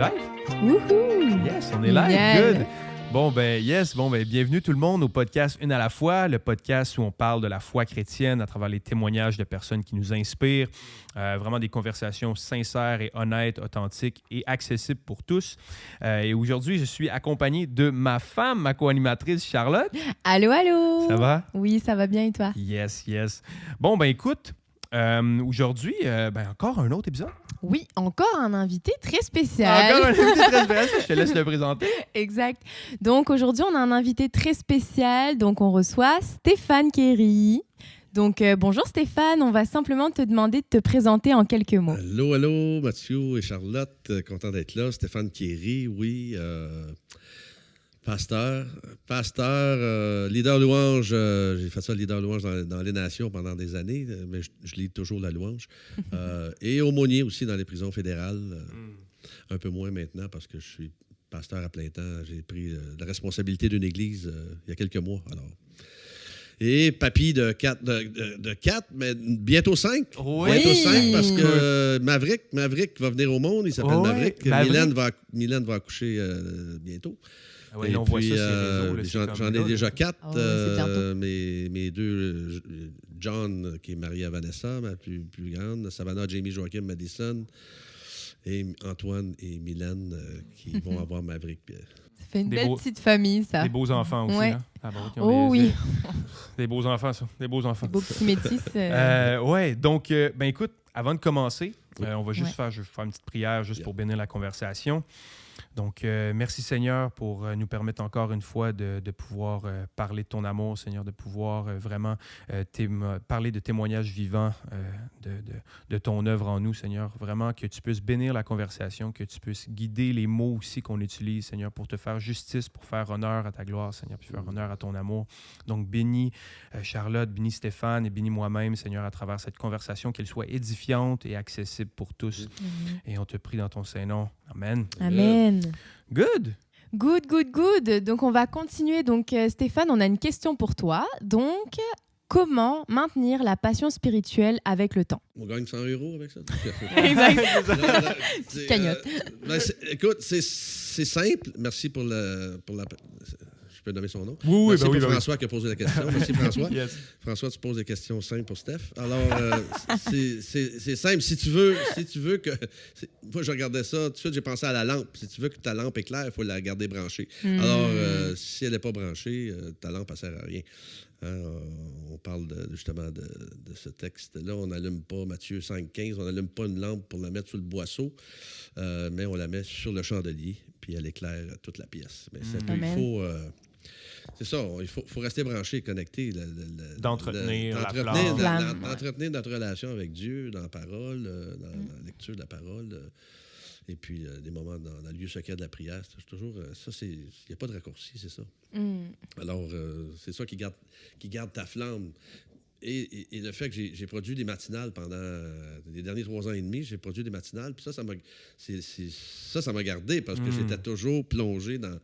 live? Wouhou! Yes, on est live. Génial. Good. Bienvenue tout le monde au podcast Une à la fois, le podcast où on parle de la foi chrétienne à travers les témoignages de personnes qui nous inspirent. Vraiment des conversations sincères et honnêtes, authentiques et accessibles pour tous. Et aujourd'hui, je suis accompagné de ma femme, ma co-animatrice Charlotte. Allô, allô! Ça va? Oui, ça va bien et toi? Yes. Écoute, aujourd'hui, encore un autre épisode. Oui, encore un invité très spécial. Encore un invité très spécial. Je te laisse le présenter. Exact. Donc aujourd'hui, on a un invité très spécial. Donc on reçoit Stéphane Kéry. Donc bonjour Stéphane, on va simplement te demander de te présenter en quelques mots. Allô, Mathieu et Charlotte, content d'être là. Stéphane Kéry, oui. Pasteur, leader louange. J'ai fait ça, leader louange dans les nations pendant des années, mais je lis toujours la louange. Et aumônier aussi dans les prisons fédérales. Un peu moins maintenant parce que je suis pasteur à plein temps. J'ai pris la responsabilité d'une église il y a quelques mois. Alors. Et papy de 4, mais bientôt 5. Oui. Bientôt 5 parce que Maverick va venir au monde. Il s'appelle Oui, Maverick. Mylène va accoucher bientôt. Oui, Et on puis, voit ça sur les réseaux. j'en ai déjà 4. c'est bientôt. Mes deux, John, qui est marié à Vanessa, ma plus grande, Savannah, Jamie, Joachim, Madison, et Antoine et Mylène qui vont avoir Maverick. Ça fait une belle petite famille, ça. Des beaux enfants aussi. Ouais. Hein? Oui. Des beaux enfants, ça. Des beaux enfants. Des beaux petits métis. Donc, écoute, avant de commencer, on va juste faire une petite prière juste pour bénir la conversation. Donc, merci Seigneur pour nous permettre encore une fois de pouvoir parler de ton amour, Seigneur, de pouvoir vraiment parler de témoignages vivants de ton œuvre en nous, Seigneur. Vraiment que tu puisses bénir la conversation, que tu puisses guider les mots aussi qu'on utilise, Seigneur, pour te faire justice, pour faire honneur à ta gloire, Seigneur, puis faire honneur à ton amour. Donc, bénis Charlotte, bénis Stéphane et bénis moi-même, Seigneur, à travers cette conversation, qu'elle soit édifiante et accessible pour tous. Et on te prie dans ton Saint-Nom. Amen. Amen. Good. Good. Donc, on va continuer. Donc, Stéphane, on a une question pour toi. Donc, comment maintenir la passion spirituelle avec le temps? On gagne 100 € avec ça. Exact. Petite cagnotte. Écoute, c'est simple. Merci pour la... Je peux nommer son nom? Oui, Merci pour oui. François qui a posé la question. Merci François. Yes. François, tu poses des questions simples pour Steph. Alors, c'est simple. Si tu veux que... Moi, je regardais ça. Tout de suite, j'ai pensé à la lampe. Si tu veux que ta lampe éclaire, il faut la garder branchée. Alors, si elle n'est pas branchée, ta lampe, elle ne sert à rien. On parle justement de ce texte-là. On n'allume pas Matthieu 5,15. On n'allume pas une lampe pour la mettre sur le boisseau, mais on la met sur le chandelier, puis elle éclaire toute la pièce. Mais il faut... c'est ça, il faut rester branché et connecté. D'entretenir notre relation avec Dieu dans la parole, dans la lecture de la parole. Et puis, des moments dans le lieu secret de la prière. C'est toujours... il n'y a pas de raccourci, c'est ça. Alors, c'est ça qui garde ta flamme. Et le fait que j'ai produit des matinales pendant les derniers 3 ans et demi, j'ai produit des matinales. Puis ça m'a gardé parce que j'étais toujours plongé dans...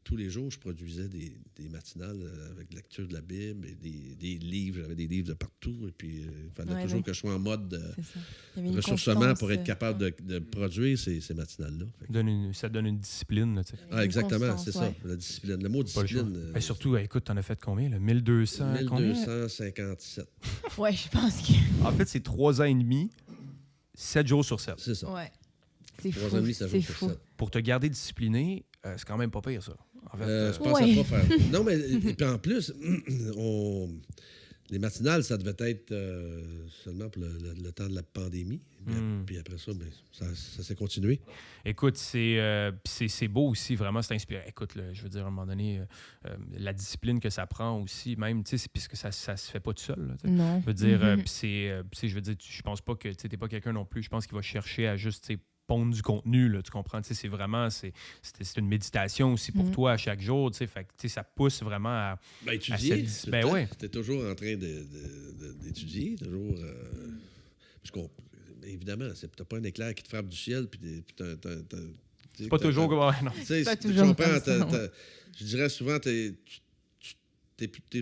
Tous les jours, je produisais des matinales avec lecture de la Bible et des livres. J'avais des livres de partout. Et puis, il fallait toujours que je sois en mode ressourcement pour être capable de produire ces matinales-là. Ça donne une discipline. Là, tu sais. Exactement, c'est ça, la discipline. Le mot discipline. Et surtout, écoute, t'en as fait combien? Là? 1200? 1257. Ouais, je pense que... En fait, c'est 3 ans et demi, 7 jours sur 7. C'est ça. Ouais. C'est 3 fou. ans et demi, 7 jours C'est sur fou. 7. Pour te garder discipliné, c'est quand même pas pire, ça. En fait, Je pensais pas faire. Non, mais et puis en plus, les matinales, ça devait être seulement pour le temps de la pandémie. Puis après ça, ça s'est continué. Écoute, c'est beau aussi, vraiment, c'est inspirant. Écoute, je veux dire, à un moment donné, la discipline que ça prend aussi, même, tu sais, puisque ça se fait pas tout seul. Là, Non. Je veux dire, je veux dire, je pense pas que tu n'es pas quelqu'un non plus. Je pense qu'il va chercher à juste, pondre du contenu, là, tu comprends? C'est vraiment, c'est une méditation aussi pour toi à chaque jour, tu sais, fait que ça pousse vraiment à... étudier, t'es toujours en train d'étudier, toujours... évidemment, t'as pas un éclair qui te frappe du ciel, puis c'est pas toujours comme... Non. C'est pas toujours comme ça. Je dirais souvent, t'es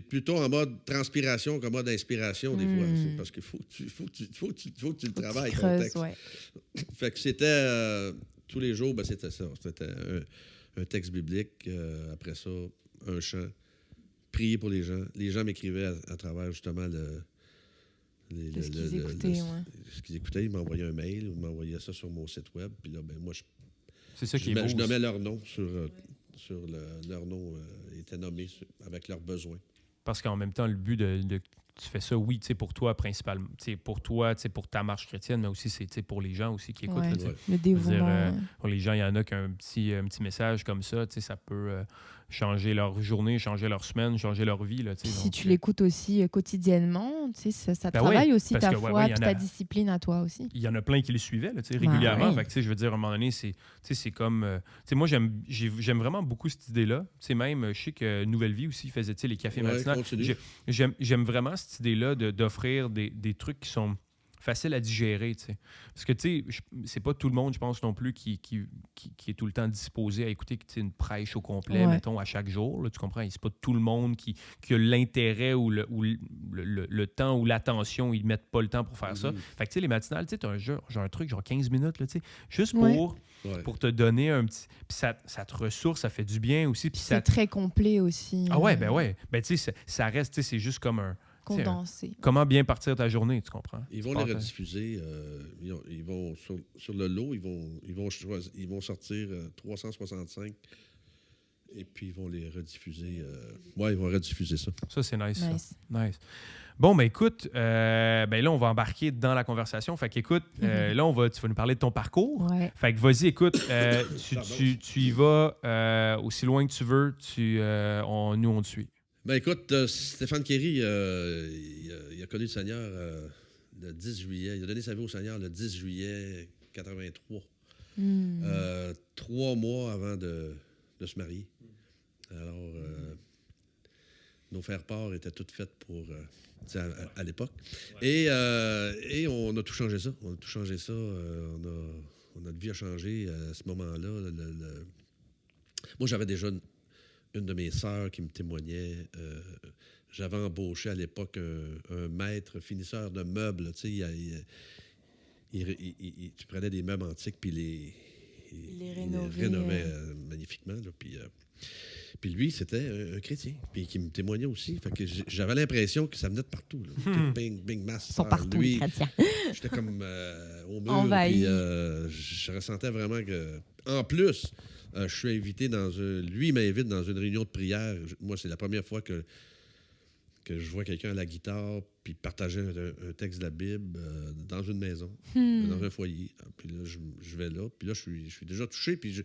plutôt en mode transpiration qu'en mode inspiration des fois. Parce qu'il faut que tu le travailles, ton texte. Ouais. Fait que c'était tous les jours, ben, c'était ça. C'était un texte biblique. Après ça, un chant. Prier pour les gens. Les gens m'écrivaient à travers justement ce qu'ils écoutaient. Ce qu'ils écoutaient. Ils m'envoyaient un mail ou m'envoyaient ça sur mon site web. Puis là, ben, moi, c'est ça qui est beau. Je nommais leur nom leur nom était nommé avec leurs besoins. Parce qu'en même temps, le but tu fais ça, oui, pour toi principalement, pour toi, pour ta marche chrétienne, mais aussi c'est pour les gens aussi qui écoutent. Ouais, là, le dévouement. Pour les gens, il y en a qu'un petit message comme ça, ça peut changer leur journée, changer leur semaine, changer leur vie. Là, si tu l'écoutes aussi quotidiennement, ça ben travaille oui, aussi ta foi, puis ta discipline à toi aussi. Il y en a plein qui le suivaient là, régulièrement. Ouais. Fait que, je veux dire, à un moment donné, c'est comme... moi, j'aime vraiment beaucoup cette idée-là. Même, je sais que Nouvelle Vie aussi faisait les cafés matinaux. J'aime vraiment cette idée-là d'offrir des trucs qui sont faciles à digérer. T'sais. Parce que c'est pas tout le monde, je pense, non plus, qui est tout le temps disposé à écouter une prêche au complet, mettons, à chaque jour. Là, tu comprends? C'est pas tout le monde qui a l'intérêt ou le temps ou l'attention. Ils mettent pas le temps pour faire ça. Fait que les matinales, tu as un truc, genre 15 minutes, là, juste pour te donner un petit... Puis ça te ressource, ça fait du bien aussi. Puis c'est très complet aussi. Ah ouais, ben ouais. Ben tu sais, ça reste, c'est juste comme un... condensé. Comment bien partir ta journée, tu comprends? Ils vont les rediffuser. Ils vont sur le lot, ils vont sortir 365 et puis ils vont les rediffuser. Ils vont rediffuser ça. Ça, c'est nice. Nice. Bon, ben écoute, là, on va embarquer dans la conversation. Fait qu'écoute, là, tu vas nous parler de ton parcours. Ouais. Fait que vas-y, écoute, tu y vas aussi loin que tu veux. Nous, on te suit. Ben écoute, Stéphane Kéry, il a connu le Seigneur le 10 juillet. Il a donné sa vie au Seigneur le 10 juillet 83. 3 mois avant de se marier. Alors, nos faire-part étaient toutes faites pour à l'époque. Ouais. Et on a tout changé ça. Notre vie a changé à ce moment-là. Moi, j'avais déjà une de mes sœurs qui me témoignait. J'avais embauché à l'époque un maître finisseur de meubles. Tu prenais des meubles antiques puis il les rénovait magnifiquement. Là, puis lui, c'était un chrétien, puis qui me témoignait aussi. Fait que j'avais l'impression que ça venait de partout. Là. Bing, masse. Ils sont partout, lui, les chrétiens. J'étais comme au mur. Puis je ressentais vraiment que... En plus... je suis invité lui, il m'invite dans une réunion de prière. Moi, c'est la première fois que je vois quelqu'un à la guitare puis partager un texte de la Bible dans une maison, dans un foyer. Puis là, je vais là. Puis là, je suis déjà touché. Puis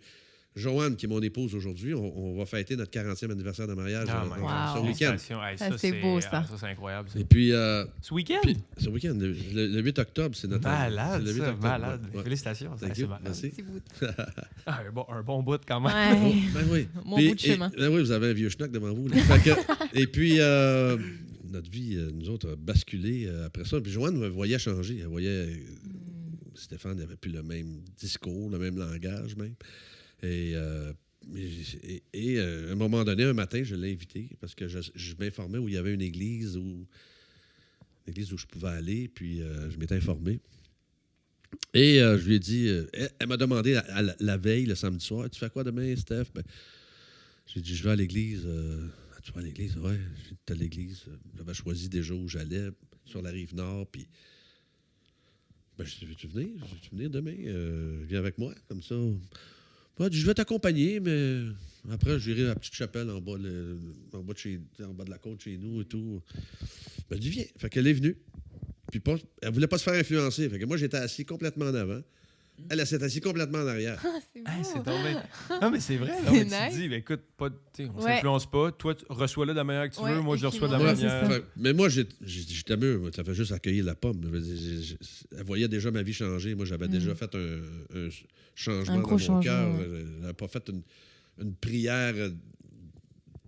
Joanne, qui est mon épouse aujourd'hui, on va fêter notre 40e anniversaire de mariage ce week-end. C'est beau, ça. Ça, c'est incroyable. Et puis... ce week-end? Ce week-end, le 8 octobre, c'est notre... Malade, le 8 octobre. Malade. Ouais. Félicitations. C'est malade. Merci. Un bon bout quand même. Ouais. Ben oui. Mon bout de chemin. Oui, vous avez un vieux schnock devant vous. Et puis... notre vie, nous autres, a basculé après ça. Puis Joanne me voyait changer. Elle voyait... Stéphane n'avait plus le même discours, le même langage même. Et à un moment donné, un matin, je l'ai invité parce que je m'informais où il y avait une église où je pouvais aller. Puis je m'étais informé. Et je lui ai dit... elle m'a demandé la veille, le samedi soir, « Tu fais quoi demain, Steph? » J'ai dit « Je vais à l'église. » Tu vas à l'église? Oui, j'étais à l'église. J'avais choisi déjà où j'allais, sur la rive nord. Puis, je dis, veux-tu venir demain? Viens avec moi, comme ça. Je vais t'accompagner, mais après, j'irai à la petite chapelle en bas de la côte chez nous et tout. Elle dit, viens. Fait qu'elle est venue. Puis elle voulait pas se faire influencer. Fait que moi, j'étais assis complètement en avant. Elle s'est assise complètement en arrière. C'est tombé. Non, mais c'est vrai. Là, C'est tu te dis, écoute, on ne Ouais. s'influence pas. Toi, reçois-le de la manière que tu veux. Moi, je le reçois de la Ouais, manière. Mais moi, j'étais mieux. Ça fait juste accueillir la pomme. Elle voyait déjà ma vie changer. Moi, j'avais déjà fait un changement dans mon cœur. Je n'avais pas fait une prière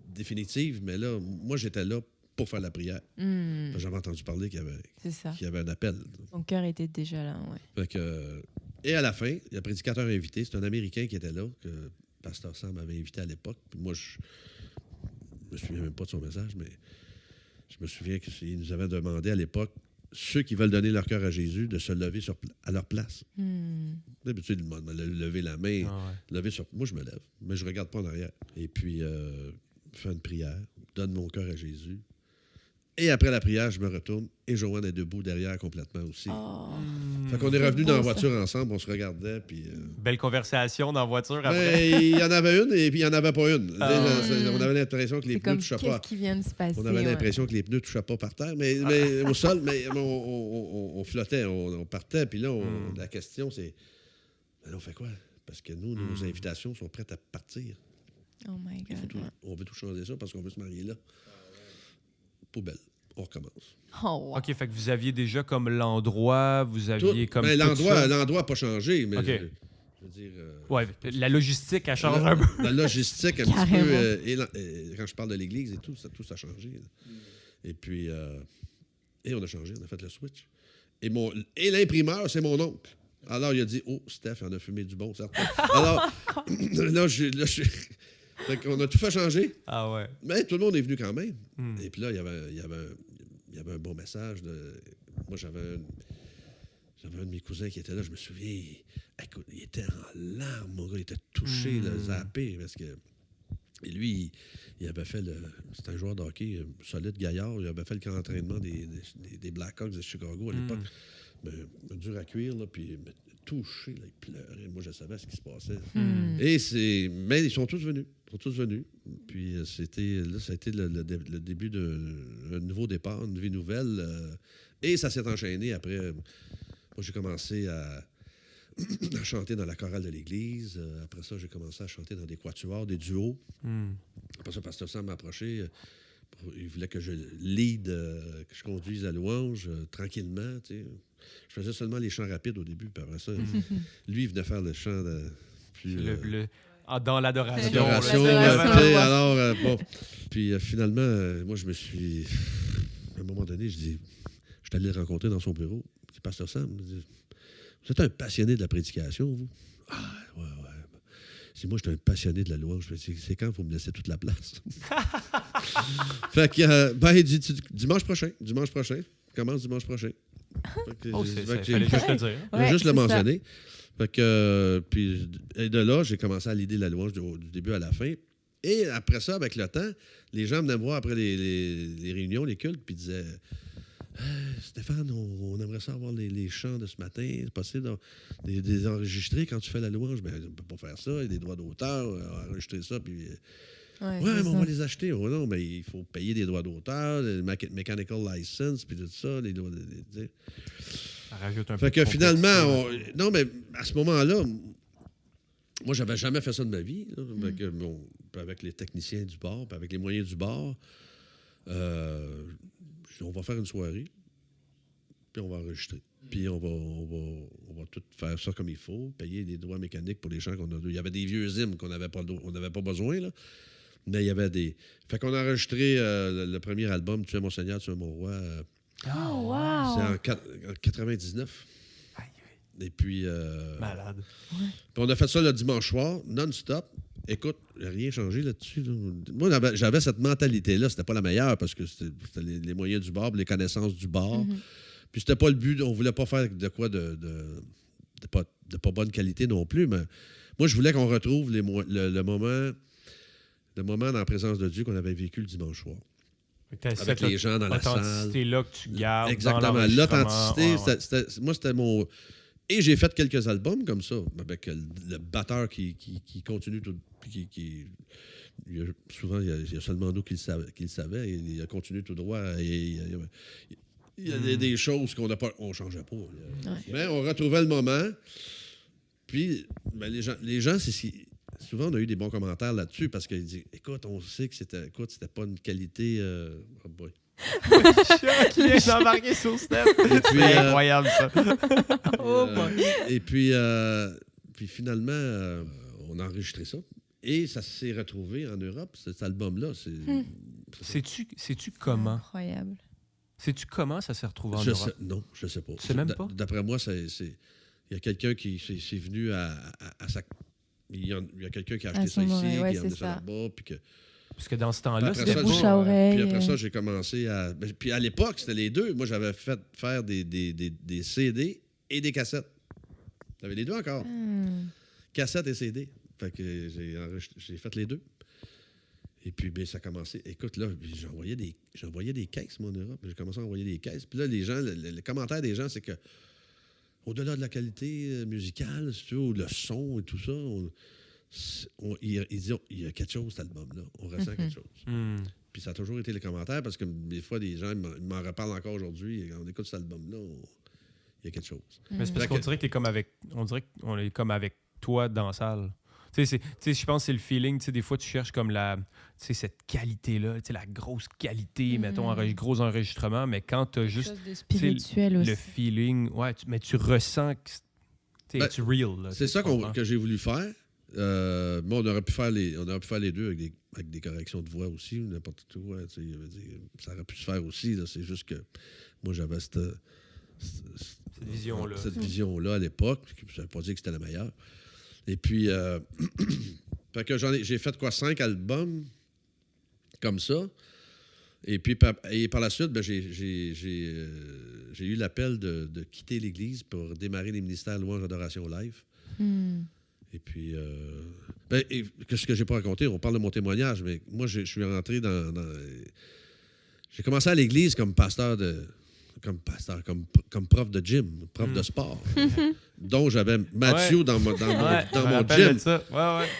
définitive, mais là, moi, j'étais là pour faire la prière. J'avais entendu parler qu'il y avait un appel. Ton cœur était déjà là, ouais. Fait que, et à la fin, le prédicateur invité, c'est un Américain qui était là, que Pasteur Sam m'avait invité à l'époque. Puis moi, je me souviens même pas de son message, mais je me souviens qu'il nous avait demandé à l'époque ceux qui veulent donner leur cœur à Jésus, de se lever à leur place. Hmm. D'habitude, le monde lever la main, Ah ouais. lever sur... Moi, je me lève, mais je ne regarde pas en arrière. Et puis, faire une prière, donne mon cœur à Jésus. Et après la prière, je me retourne et Joanne est debout derrière complètement aussi. Oh. Fait qu'on est C'est revenus beau, dans la ça. voiture ensemble, on se regardait, puis... Belle conversation dans la voiture après. ben, il y en avait une et puis il n'y en avait pas une. Ah. On avait l'impression que les C'est pneus ne comme touchaient qu'est-ce pas. qui vient de se passer. On avait ouais. l'impression que les pneus ne touchaient pas par terre, mais au sol, mais on flottait, on partait. Puis là, la question, c'est, ben, on fait quoi? Parce que nous, nos invitations sont prêtes à partir. Oh my God. On veut tout changer ça parce qu'on veut se marier là. Poubelle. On recommence. Oh, wow. OK, fait que vous aviez déjà comme l'endroit, vous aviez comme Ben, tout ça. l'endroit n'a pas changé, mais OK. je veux dire... Ouais, la logistique, elle change un peu. La logistique, un petit Carrément. peu. Quand je parle de l'Église et tout ça a changé. Là. Et puis, et on a changé, on a fait le switch. Et l'imprimeur, c'est mon oncle. Alors, il a dit, oh, Steph, on a fumé du bon, certain. Alors, là, fait qu'on a tout fait changer. Ah ouais. Mais tout le monde est venu quand même. Et puis là, il y avait un bon message. Moi, j'avais un de mes cousins qui était là, je me souviens. Écoute, il était en larmes, mon gars, il était touché, là, zappé, parce que... Et lui, il avait fait c'était un joueur de hockey solide, gaillard. Il avait fait le grand entraînement des Blackhawks de Chicago à l'époque. Mais dur à cuire, là, puis touché, là, il pleurait. Moi, je savais ce qui se passait. Mais ils sont tous venus. Puis ça a été le début d'un nouveau départ, une vie nouvelle. Et ça s'est enchaîné après. Moi, j'ai commencé à chanter dans la chorale de l'église. Après ça, j'ai commencé à chanter dans des quatuors, des duos. Après ça, Pasteur Sam m'a approché. Il voulait que je lead, que je conduise la louange tranquillement. Tu sais. Je faisais seulement les chants rapides au début. Puis après ça, lui, il venait faire le chant plus... Dans l'adoration. L'adoration. Alors, bon. Puis finalement, moi, je me suis... À un moment donné, je suis allé le rencontrer dans son bureau. C'est Pasteur Sam. Vous êtes un passionné de la prédication, vous? Ah, ouais. Si moi, je suis un passionné de la louange, c'est quand il faut me laisser toute la place? Fait que, il dit dimanche prochain. Commence dimanche prochain. Fallait juste le dire. Je vais juste le mentionner. Fait que, puis, et de là, j'ai commencé à l'idée la louange du début à la fin. Et après ça, avec le temps, les gens venaient me voir après les réunions, les cultes, puis disaient... Stéphane, on aimerait ça avoir les chants de ce matin. C'est possible de les enregistrer quand tu fais la louange. Ben, on ne peut pas faire ça. Il y a des droits d'auteur. Enregistrer ça. Puis, Ouais, mais on va les acheter. Oh, non, mais il faut payer des droits d'auteur, le mechanical license, puis tout ça. Les droits, Ça rajoute un peu fait de que finalement, complexité. non, mais à ce moment-là, moi, j'avais jamais fait ça de ma vie. Là, avec les techniciens du bar, puis avec les moyens du bar. On va faire une soirée, puis on va enregistrer. Puis on va tout faire ça comme il faut, payer des droits mécaniques pour les gens qu'on a. Il y avait des vieux hymnes qu'on n'avait pas besoin, là. Mais il y avait des... Fait qu'on a enregistré le premier album, Tu es mon Seigneur, tu es mon roi. Oh, wow! C'est en 99. Et puis... Malade. Puis on a fait ça le dimanche soir, non-stop. Écoute, il n'y a rien changé là-dessus. Là. Moi, j'avais cette mentalité-là. C'était pas la meilleure parce que c'était les moyens du bar, les connaissances du bar. Puis c'était pas le but. On voulait pas faire de quoi de pas bonne qualité non plus. Mais moi, je voulais qu'on retrouve le moment dans la présence de Dieu qu'on avait vécu le dimanche soir. Avec les gens dans la salle. L'authenticité-là que tu gardes. Exactement. Dans L'authenticité, moi, c'était mon... Et j'ai fait quelques albums comme ça, avec le batteur qui continue tout. Souvent, il y a seulement nous qui le savaient. Il a continué tout droit. Il y a des choses qu'on ne changeait pas. Mais on retrouvait le moment. Puis, les gens souvent, on a eu des bons commentaires là-dessus parce qu'ils disent écoute, on sait que c'était pas une qualité. Oh boy. qui est embarqué sur Steph. C'est incroyable, ça. Et puis finalement, on a enregistré ça. Et ça s'est retrouvé en Europe, cet album-là. Sais-tu comment? Incroyable. Sais-tu comment ça s'est retrouvé en Europe? Non, je ne sais pas. Tu sais même pas? D'après moi, il y a quelqu'un qui c'est venu à sa... Il y a quelqu'un qui a acheté ça ici, qui a emmené ça là-bas, puis que... Parce que dans ce temps-là, Après c'était ça, bouche à oreille. Puis après ça, j'ai commencé à... Puis à l'époque, c'était les deux. Moi, j'avais fait faire des CD et des cassettes. J'avais les deux encore. Cassettes et CD. Fait que j'ai fait les deux. Et puis, bien, ça a commencé. Écoute, là, j'envoyais des caisses, moi, en Europe. J'ai commencé à envoyer des caisses. Puis là, les gens, le commentaire des gens, c'est que au-delà de la qualité musicale, si tu veux, ou le son et tout ça, ils disent, il y a quelque chose, cet album-là. On ressent quelque chose. Puis ça a toujours été les commentaires, parce que des fois, des gens m'en reparlent encore aujourd'hui. Quand on écoute cet album-là, il y a quelque chose. Mais c'est parce qu'on dirait que t'es comme avec... On dirait qu'on est comme avec toi dans la salle. Tu sais, je pense que c'est le feeling. Tu sais, des fois, tu cherches comme cette qualité-là, tu sais, la grosse qualité, mettons, gros enregistrement, mais quand tu as juste de spirituel aussi. le feeling, mais tu ressens que c'est real. Là, c'est ça que j'ai voulu faire. On aurait pu faire les deux avec des corrections de voix aussi, n'importe quoi. Ça aurait pu se faire aussi. Là, c'est juste que moi, j'avais cette vision-là. Cette vision-là à l'époque. Ça ne veut pas dire que c'était la meilleure. Et puis, fait que j'ai fait 5 albums comme ça. Et puis, par la suite, ben, j'ai eu l'appel de quitter l'Église pour démarrer les ministères Louange Adoration Live. Et puis, ce que j'ai pas raconté, on parle de mon témoignage, mais moi, je suis rentré dans j'ai commencé à l'Église comme pasteur, comme prof de gym, prof de sport. Donc, j'avais Mathieu dans mon gym.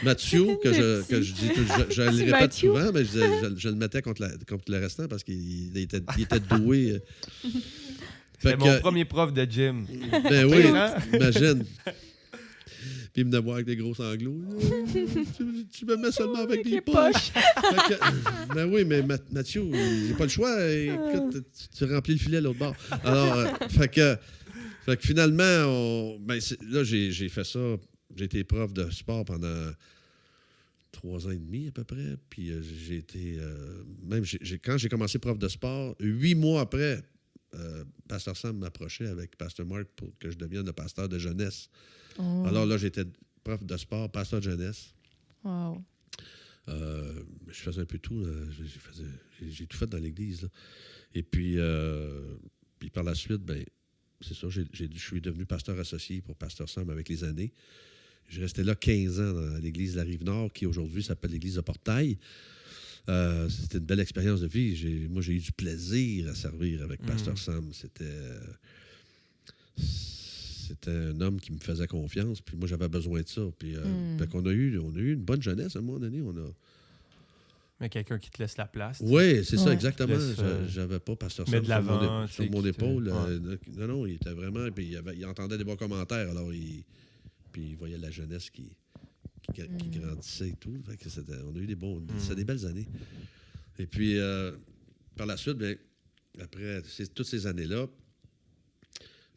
Mathieu, que je dis, je le répète souvent, mais je le mettais contre le restant parce qu'il était doué. C'était mon premier prof de gym. Ben oui, imagine. Puis il me voir avec des gros sanglots. Tu me mets seulement avec des poches. Ben oui, mais Mathieu, j'ai pas le choix. Écoute, tu remplis le filet à l'autre bord. Alors, fait que finalement, là, j'ai fait ça. J'ai été prof de sport pendant 3 ans et demi à peu près. Puis j'ai été... quand j'ai commencé prof de sport, 8 mois après, Pasteur Sam m'approchait avec Pasteur Marc pour que je devienne le pasteur de jeunesse. Oh. Alors là, j'étais prof de sport, pasteur de jeunesse. Wow. Je faisais un peu tout. J'ai tout fait dans l'Église. Là. Et puis par la suite, ben c'est ça, je suis devenu pasteur associé pour Pasteur Sam avec les années. J'ai resté là 15 ans dans l'Église de la Rive-Nord, qui aujourd'hui s'appelle l'Église de Portail. C'était une belle expérience de vie. Moi, j'ai eu du plaisir à servir avec Pasteur Sam. C'était un homme qui me faisait confiance, puis moi, j'avais besoin de ça. Puis, on a eu une bonne jeunesse à un moment donné. Mais quelqu'un qui te laisse la place. Oui, c'est ça, exactement. J'avais pas Pasteur Sam sur mon épaule. Non, il était vraiment... Puis il entendait des bons commentaires, alors puis il voyait la jeunesse qui grandissait et tout. Fait que on a eu c'était des belles années. Et puis, par la suite, bien, après toutes ces années-là,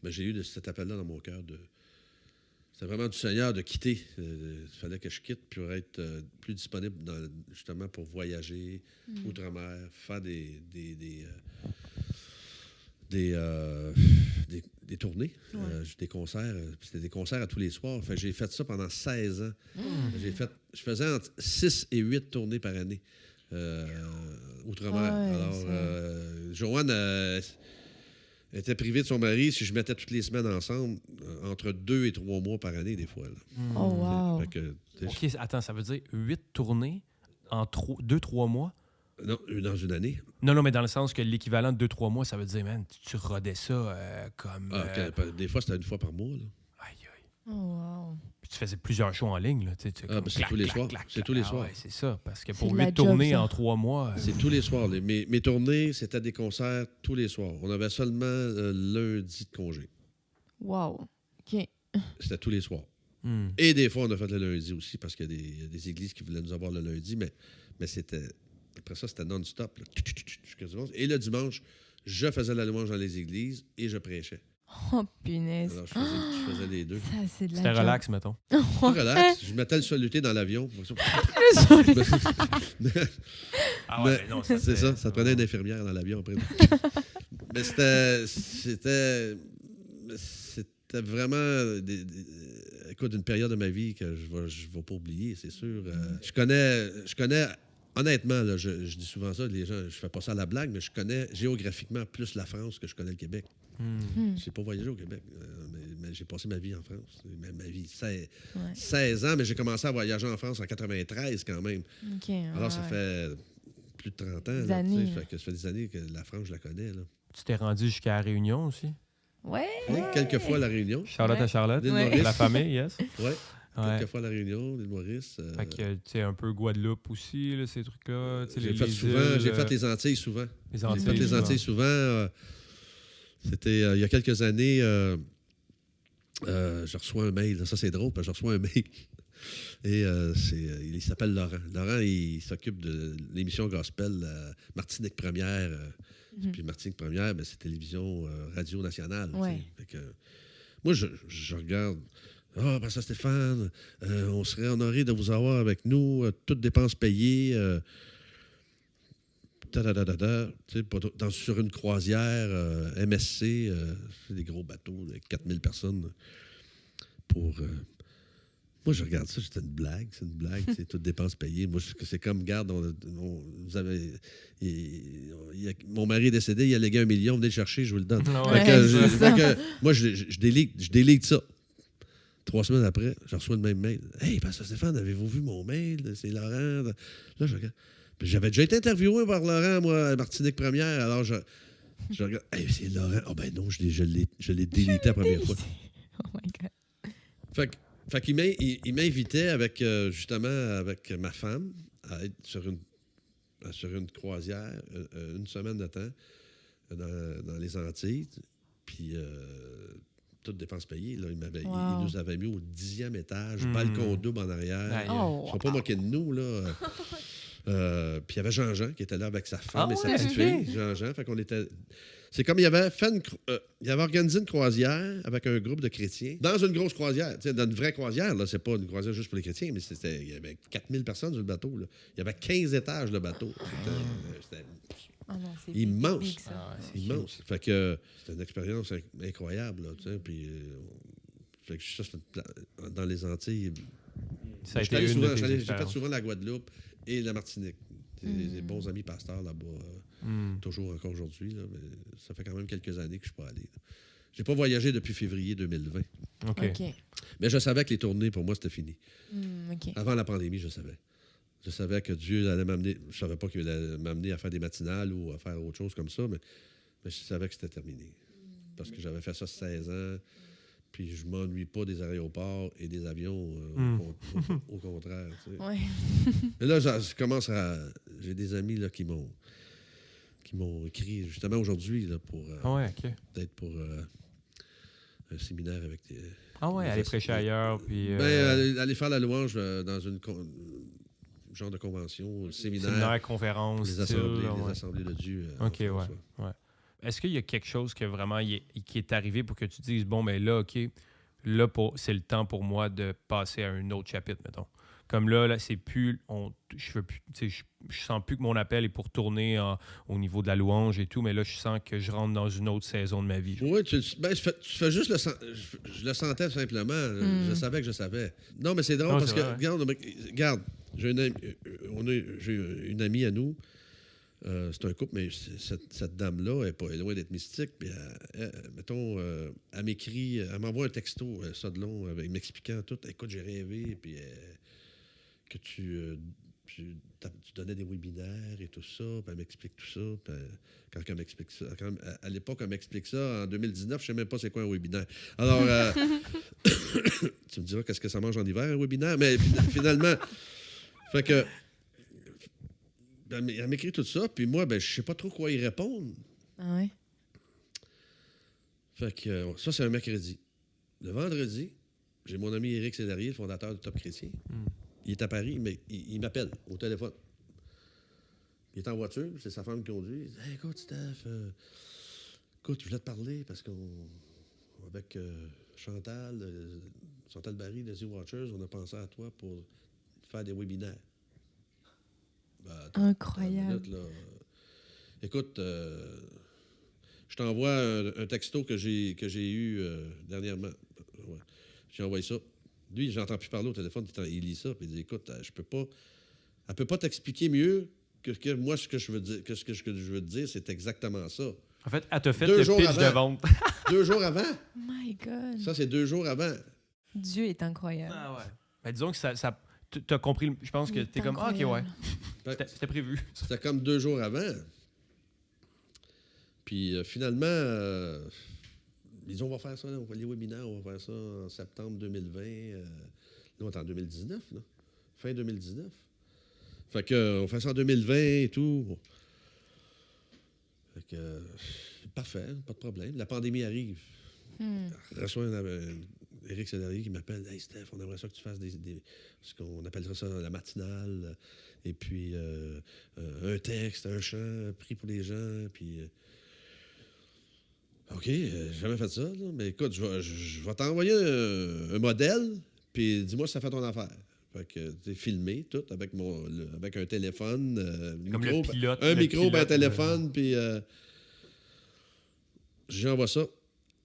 ben, j'ai eu cet appel-là dans mon cœur. C'était vraiment du Seigneur de quitter. Il fallait que je quitte pour être plus disponible justement pour voyager outre-mer, faire des tournées, des concerts. C'était des concerts à tous les soirs. Enfin, j'ai fait ça pendant 16 ans. Je faisais entre 6 et 8 tournées par année outre-mer. Alors, Joanne était privée de son mari si je mettais toutes les semaines ensemble, entre 2 et 3 mois par année, des fois. Là. Oh, wow. OK, attends, ça veut dire 8 tournées en 2-3 mois? Non, dans une année. Non, mais dans le sens que l'équivalent de 2-3 mois, ça veut dire, man, tu rodais ça comme... Des fois, c'était une fois par mois. Là. Aïe. Oh, wow. Puis tu faisais plusieurs shows en ligne. Là, c'est tous les soirs. C'est tous les soirs. Ouais, c'est ça, parce que pour 8 tournées en 3 mois... C'est tous les soirs. Mes tournées, c'était des concerts tous les soirs. On avait seulement lundi de congé. Wow. OK. C'était tous les soirs. Et des fois, on a fait le lundi aussi, parce qu'il y a des églises qui voulaient nous avoir le lundi, mais c'était... Après ça, c'était non-stop. Et le dimanche, je faisais la louange dans les églises et je prêchais. Oh, punaise. Alors, je faisais les deux. Ça, c'est de la C'était relax, mettons. Relax. Je mettais le soluté dans l'avion. C'est ça. Ça prenait une infirmière dans l'avion après. Mais c'était vraiment écoute, une période de ma vie que je vais pas oublier, c'est sûr. Je connais honnêtement, là, je dis souvent ça, les gens, je fais pas ça à la blague, mais je connais géographiquement plus la France que je connais le Québec. Je n'ai pas voyagé au Québec, mais j'ai passé ma vie en France. Ma vie, 16 ans, mais j'ai commencé à voyager en France en 93 quand même. Alors, ça fait plus de 30 ans. Là, années. ça fait des années que la France, je la connais. Là. Tu t'es rendu jusqu'à La Réunion aussi? Ouais. Oui, quelques fois à La Réunion. Charlotte à Charlotte. L'île Maurice. La famille, yes. Oui, Ouais. quelques fois à La Réunion, l'île Maurice. Fait que, tu sais, un peu Guadeloupe aussi, là, ces trucs-là. J'ai fait les Antilles souvent. Les Antilles. J'ai fait les Antilles souvent. C'était il y a quelques années. Je reçois un mail. Ça, c'est drôle, parce que je reçois un mail. Et il s'appelle Laurent. Laurent, il s'occupe de l'émission Gospel Martinique Première. Puis Martinique Première, ben, c'est télévision radio nationale. Ouais. Fait que, moi, je regarde. Ah, ben ça, Stéphane, on serait honoré de vous avoir avec nous, toutes dépenses payées. Sur une croisière MSC, c'est des gros bateaux avec 4000 personnes. Moi, je regarde ça, c'est une blague, c'est toutes dépenses payées. Moi, c'est comme, regarde, vous avez, mon mari est décédé, il a légué 1 million, venez le chercher, je vous le donne. Moi, je délite ça. 3 semaines après, je reçois le même mail. Hey, Pasteur Stéphane, avez-vous vu mon mail? C'est Laurent. Là, je regarde. Puis j'avais déjà été interviewé par Laurent, moi, à Martinique Première. Alors, je regarde. Hey, c'est Laurent. Ah, ben non, je l'ai délité la première fois. Oh my God. Fait qu'il m'invitait justement avec ma femme à être sur une croisière une semaine de temps dans les Antilles. Puis toutes dépenses payées. Là, il nous avait mis au 10e étage, balcon double en arrière. Ils ne sont pas moqués de nous. Là. Puis il y avait Jean-Jean qui était là avec sa femme et sa petite fille. Jean-Jean. Fait qu'on était... C'est comme il avait organisé une croisière avec un groupe de chrétiens dans une grosse croisière, dans une vraie croisière. Là, c'est pas une croisière juste pour les chrétiens, mais il y avait 4000 personnes sur le bateau. Là. Il y avait 15 étages le bateau. C'était immense. C'est immense. Fait que c'était une expérience incroyable. Là, puis, fait que ça, dans les Antilles. Ça a été une de tes j'ai fait souvent la Guadeloupe et la Martinique. Des bons amis pasteurs là-bas, toujours encore aujourd'hui. Là, mais ça fait quand même quelques années que je ne suis pas allé. Je n'ai pas voyagé depuis février 2020. OK. Mais je savais que les tournées, pour moi, c'était fini. OK. Avant la pandémie, je savais. Je savais que Dieu allait m'amener. Je ne savais pas qu'il allait m'amener à faire des matinales ou à faire autre chose comme ça, mais je savais que c'était terminé. Parce que j'avais fait ça 16 ans. Puis je m'ennuie pas des aéroports et des avions, au contraire. Tu sais. Ouais. Mais là, je commence à... J'ai des amis là, qui m'ont écrit justement aujourd'hui là, pour peut-être pour un séminaire avec des... aller prêcher ailleurs. Puis, aller faire la louange dans une genre de convention, séminaire, conférence, des assemblées de Dieu. OK, ouais. Est-ce qu'il y a quelque chose que vraiment qui est arrivé pour que tu dises, bon, mais là, OK, là, c'est le temps pour moi de passer à un autre chapitre, mettons. Comme là c'est plus... je sens plus que mon appel est pour tourner au niveau de la louange et tout, mais là, je sens que je rentre dans une autre saison de ma vie. Oui, tu fais juste je le sentais simplement. Je savais que je savais. Non, mais c'est drôle parce que, regarde, j'ai une amie à nous. C'est un couple, mais cette dame-là elle est loin d'être mystique. Puis mettons, elle m'écrit, elle m'envoie un texto, ça de long, m'expliquant tout. Écoute, j'ai rêvé, puis que tu donnais des webinaires et tout ça, puis elle m'explique tout ça. Puis quand elle m'explique ça, à l'époque, elle m'explique ça, en 2019, je ne sais même pas c'est quoi un webinaire. Alors, tu me diras qu'est-ce que ça mange en hiver, un webinaire, mais finalement, fait que. Elle m'écrit tout ça, puis moi, je sais pas trop quoi y répondre. Ah ouais? Fait que ça, c'est un mercredi. Le vendredi, j'ai mon ami Éric Célarier, le fondateur du Top Chrétien. Il est à Paris, mais il m'appelle au téléphone. Il est en voiture, c'est sa femme qui conduit. Il dit, hey, écoute, Steph, écoute, je voulais te parler parce avec Chantal Barry de The Watchers, on a pensé à toi pour faire des webinaires. Incroyable. Minute, là. Écoute, je t'envoie un texto que j'ai eu dernièrement. Ouais. J'ai envoyé ça. Lui, j'entends plus parler au téléphone, il lit ça, puis il dit, écoute, je peux pas Elle peut pas t'expliquer mieux que moi, ce que je veux dire, que ce que je veux te dire, c'est exactement ça. En fait, elle t'a fait 2 le jours pitch avant. de vente. 2 jours avant. My God. Ça, c'est 2 jours avant. Dieu est incroyable. Ah ouais. Ben, disons que ça t'as compris. Je pense que t'es comme, ah, OK, ouais. C'était prévu. C'était comme 2 jours avant. Puis finalement, ils disent, on va faire ça, les webinaires, on va faire ça en septembre 2020. Nous, on est en 2019, là. Fin 2019. Fait que, on fait ça en 2020 et tout. Fait que, parfait, pas de problème. La pandémie arrive. Je reçois Éric Cédric qui m'appelle. Hey Steph, on aimerait ça que tu fasses ce qu'on appellerait ça la matinale. Et puis, un texte, un chant, pris pour les gens. Puis, OK, j'ai jamais fait ça. Là, mais écoute, je vais t'envoyer un modèle. Puis, dis-moi si ça fait ton affaire. Fait que t'es filmé, tout, avec un téléphone, Comme le pilote, un le micro, pilote, un téléphone, puis j'envoie ça.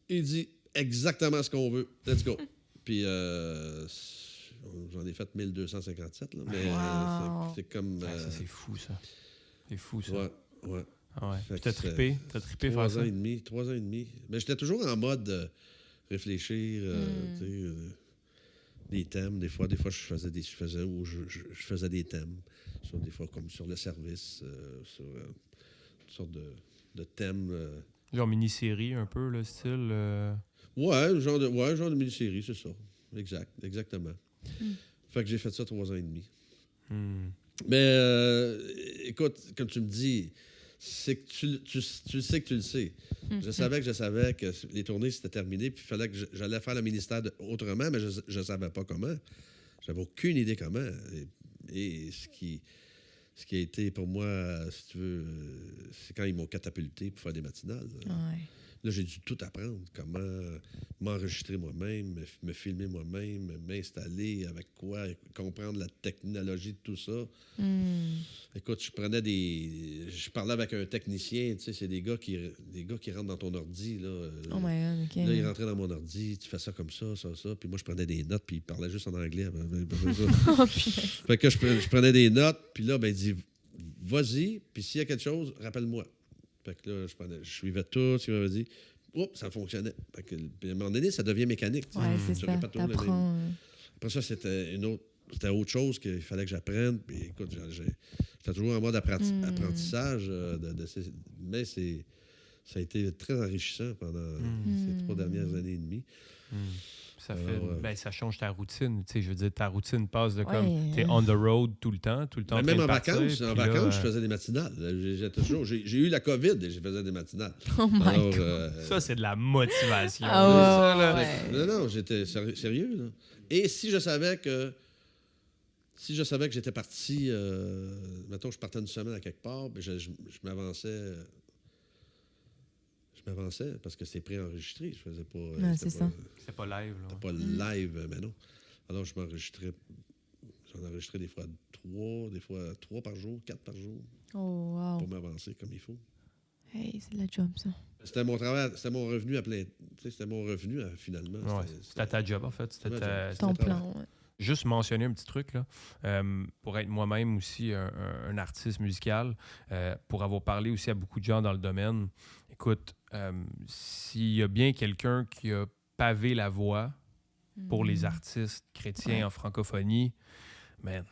Il dit exactement ce qu'on veut. Let's go. Puis j'en ai fait 1257, là, mais Wow. c'est comme... Ça, c'est fou, ça. C'est fou, ça. Ouais. Ah ouais. Fait Puis t'as que trippé faire 3 ça. ans et demi. Mais j'étais toujours en mode réfléchir, tu sais, des thèmes. Des fois, je faisais des thèmes. Des fois, comme sur le service, sur toutes sortes de thèmes. Genre mini-série, un peu, le style. Ouais, genre de mini-série, c'est ça. Exactement. Fait que j'ai fait ça 3 ans et demi. Mais écoute, comme tu me dis, c'est que tu sais que tu le sais. Je savais que les tournées c'était terminé, puis il fallait que j'allais faire le ministère autrement, mais je ne savais pas comment. J'avais aucune idée comment. Et ce qui a été pour moi, si tu veux, c'est quand ils m'ont catapulté pour faire des matinales. Ouais. Là, j'ai dû tout apprendre, comment m'enregistrer moi-même, me filmer moi-même, m'installer avec quoi, comprendre la technologie de tout ça. Écoute, je parlais avec un technicien, tu sais, c'est des gars qui rentrent dans ton ordi, là. Oh my God, OK. Là, ils rentraient dans mon ordi, tu fais ça comme ça, puis moi, je prenais des notes, puis il parlait juste en anglais. Oh, punaise. Fait que je prenais des notes, puis là, ben, il dit, vas-y, puis s'il y a quelque chose, rappelle-moi. Fait que là, je suivais tout ce qu'il m'avait dit. Oups, ça fonctionnait. Fait que, puis à un moment donné, ça devient mécanique. Ouais, c'est Tu ça. répètes toujours le même. T'apprends. Après ça, c'était autre chose qu'il fallait que j'apprenne. Puis écoute, j'étais toujours en mode apprentissage. Mais ça a été très enrichissant pendant ces 3 dernières années et demie. Ça ça change ta routine. Tu sais, je veux dire, ta routine passe de comme t'es on the road tout le temps Mais même en vacances, je faisais des matinales. J'ai eu la COVID et je faisais des matinales. Oh my God. Ça, c'est de la motivation. Non, j'étais sérieux. Là. Et si je savais que j'étais parti, mettons, je partais une semaine à quelque part, ben je m'avançais. Je m'avançais parce que c'est préenregistré. Je faisais pas. C'est ça. C'est pas live. Là. C'était pas live, mais non. Alors, je m'enregistrais. J'en enregistrais des fois 3 par jour, 4 par jour. Oh, wow. Pour m'avancer comme il faut. Hey, c'est de la job, ça. C'était mon travail, c'était mon revenu à plein. Tu sais, c'était mon revenu finalement. Ouais, c'était ta job, en fait. C'était Ton plan, ouais. Juste mentionner un petit truc, là, pour être moi-même aussi un artiste musical, pour avoir parlé aussi à beaucoup de gens dans le domaine. Écoute, s'il y a bien quelqu'un qui a pavé la voie pour les artistes chrétiens en francophonie, man,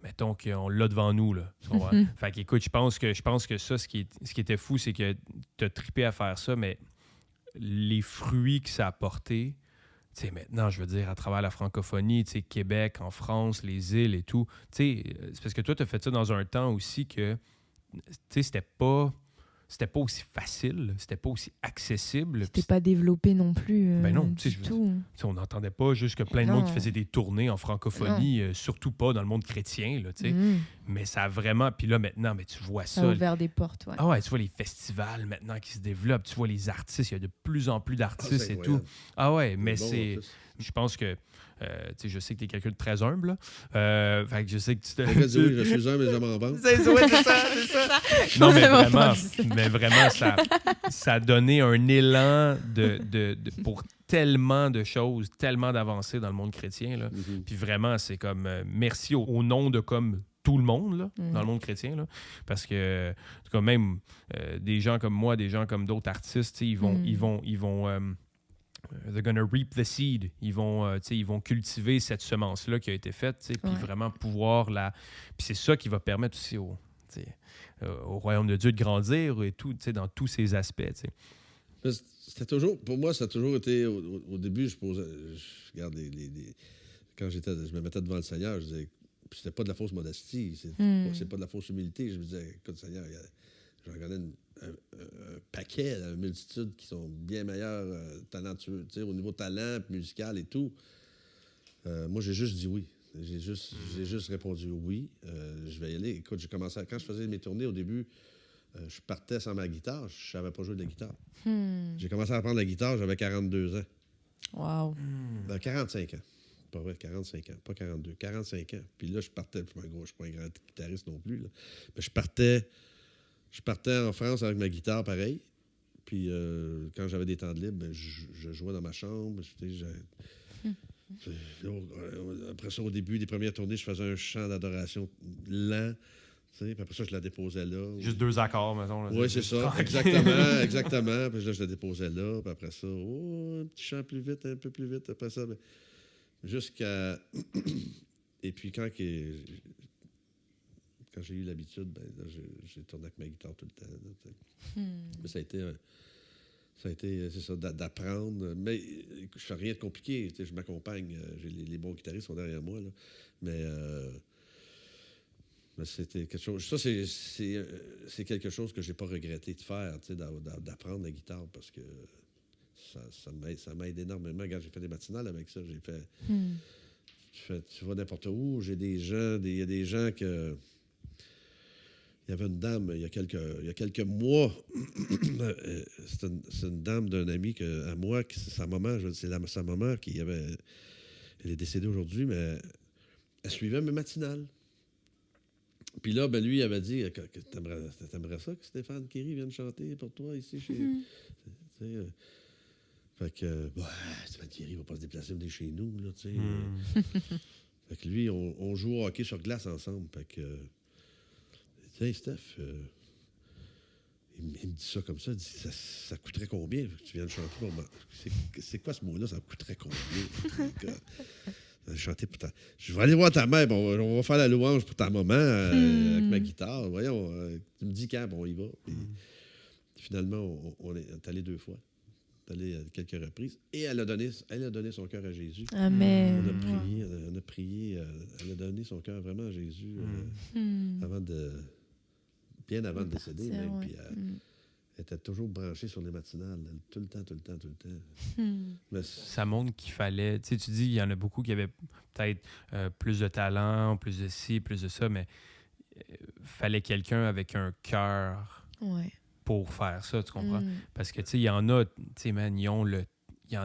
mettons qu'on l'a devant nous. Là, fait qu'écoute, je pense que ça, ce qui était fou, c'est que tu as trippé à faire ça, mais les fruits que ça a porté, tu sais, maintenant, je veux dire, à travers la francophonie, tu sais, Québec, en France, les îles et tout, tu sais, c'est parce que toi, tu as fait ça dans un temps aussi que, tu sais, c'était pas aussi facile, c'était pas aussi accessible. C'était pas développé non plus ben non, du tout. On n'entendait pas juste que plein de monde qui faisait des tournées en francophonie, surtout pas dans le monde chrétien, là, tu sais. Mais ça a vraiment... Puis là, maintenant, mais tu vois ça. Ça a ouvert des portes, ouais. Ah ouais, tu vois les festivals maintenant qui se développent, tu vois les artistes, il y a de plus en plus d'artistes et tout. Ah ouais, mais c'est... Je pense que... tu sais, je sais que tu es quelqu'un de très humble. Fait que je sais que tu te... Oui, je suis humble mais je m'en vante. C'est ça. Non, mais vraiment, ça a donné un élan pour tellement de choses, tellement d'avancées dans le monde chrétien. Là. Puis vraiment, c'est comme merci au nom de comme tout le monde, là, dans le monde chrétien. Là, parce que, en tout cas, même des gens comme moi, des gens comme d'autres artistes, ils vont they're gonna reap the seed. Ils vont cultiver cette semence-là qui a été faite, puis vraiment pouvoir la... Puis c'est ça qui va permettre aussi au royaume de Dieu de grandir et tout, dans tous ses aspects. C'était toujours... Pour moi, ça a toujours été... Au début, je regarde quand je me mettais devant le Seigneur, je disais... Puis c'était pas de la fausse modestie, c'est pas de la fausse humilité. Je me disais, écoute, Seigneur, j'en connais un paquet, une multitude qui sont bien meilleurs, talentueux, au niveau talent, musical et tout. Moi, j'ai juste dit oui. J'ai juste répondu oui. Je vais y aller. Écoute, quand je faisais mes tournées au début, je partais sans ma guitare. Je savais pas jouer de la guitare. J'ai commencé à apprendre la guitare, j'avais 42 ans. Wow. 45 ans. Pas vrai, 45 ans, pas 42, 45 ans. Puis là, je partais, je ne suis pas un grand guitariste non plus, là. Mais je partais en France avec ma guitare, pareil. Puis quand j'avais des temps de libre, ben, je jouais dans ma chambre. Après ça, au début des premières tournées, je faisais un chant d'adoration lent. Puis après ça, je la déposais là. Juste 2 accords, mettons. Oui, c'est ça. Exactement. Puis là, je la déposais là. Puis après ça, un petit chant plus vite, un peu plus vite. Après ça, ben, jusqu'à... Et puis quand j'ai eu l'habitude, ben, là, j'ai tourné avec ma guitare tout le temps. Là, mais ça a été c'est ça, d'apprendre. Mais je fais rien de compliqué. Je m'accompagne. Les bons guitaristes sont derrière moi. Là. Mais c'était quelque chose... Ça, c'est quelque chose que j'ai pas regretté de faire, d'apprendre la guitare, parce que ça m'aide énormément. Quand j'ai fait des matinales avec ça, j'ai fait... Tu vas n'importe où, il y a des gens que... Il y avait une dame, il y a quelques mois, c'est une dame d'un ami à moi, c'est sa maman, sa maman elle est décédée aujourd'hui, mais elle suivait mes matinales. Puis là, ben lui, il avait dit, t'aimerais ça que Stéphane Kéry vienne chanter pour toi ici chez... Fait que, Stéphane Kéry va pas se déplacer venir chez nous, là, tu sais. Fait que lui, on joue au hockey sur glace ensemble. Fait que, tu sais, Steph, il me dit ça comme ça, il dit, ça coûterait combien que tu viennes chanter pour moi? C'est quoi ce mot-là, ça coûterait combien? Chanter pour je vais aller voir ta mère, on va faire la louange pour ta maman avec ma guitare. Voyons, tu me dis quand, on y va. Puis, finalement, on est allé 2 fois. Allé à quelques reprises. Et elle a donné son cœur à Jésus. Amen. On a prié. Elle a donné son cœur vraiment à Jésus bien avant de décéder. Même, puis elle était toujours branchée sur les matinales. Tout le temps. Mais ça montre qu'il fallait... Tu dis, il y en a beaucoup qui avaient peut-être plus de talent, plus de ci, plus de ça, mais fallait quelqu'un avec un cœur... Ouais. Pour faire ça, tu comprends? Parce que, tu sais, il y en a, tu sais, man, il y en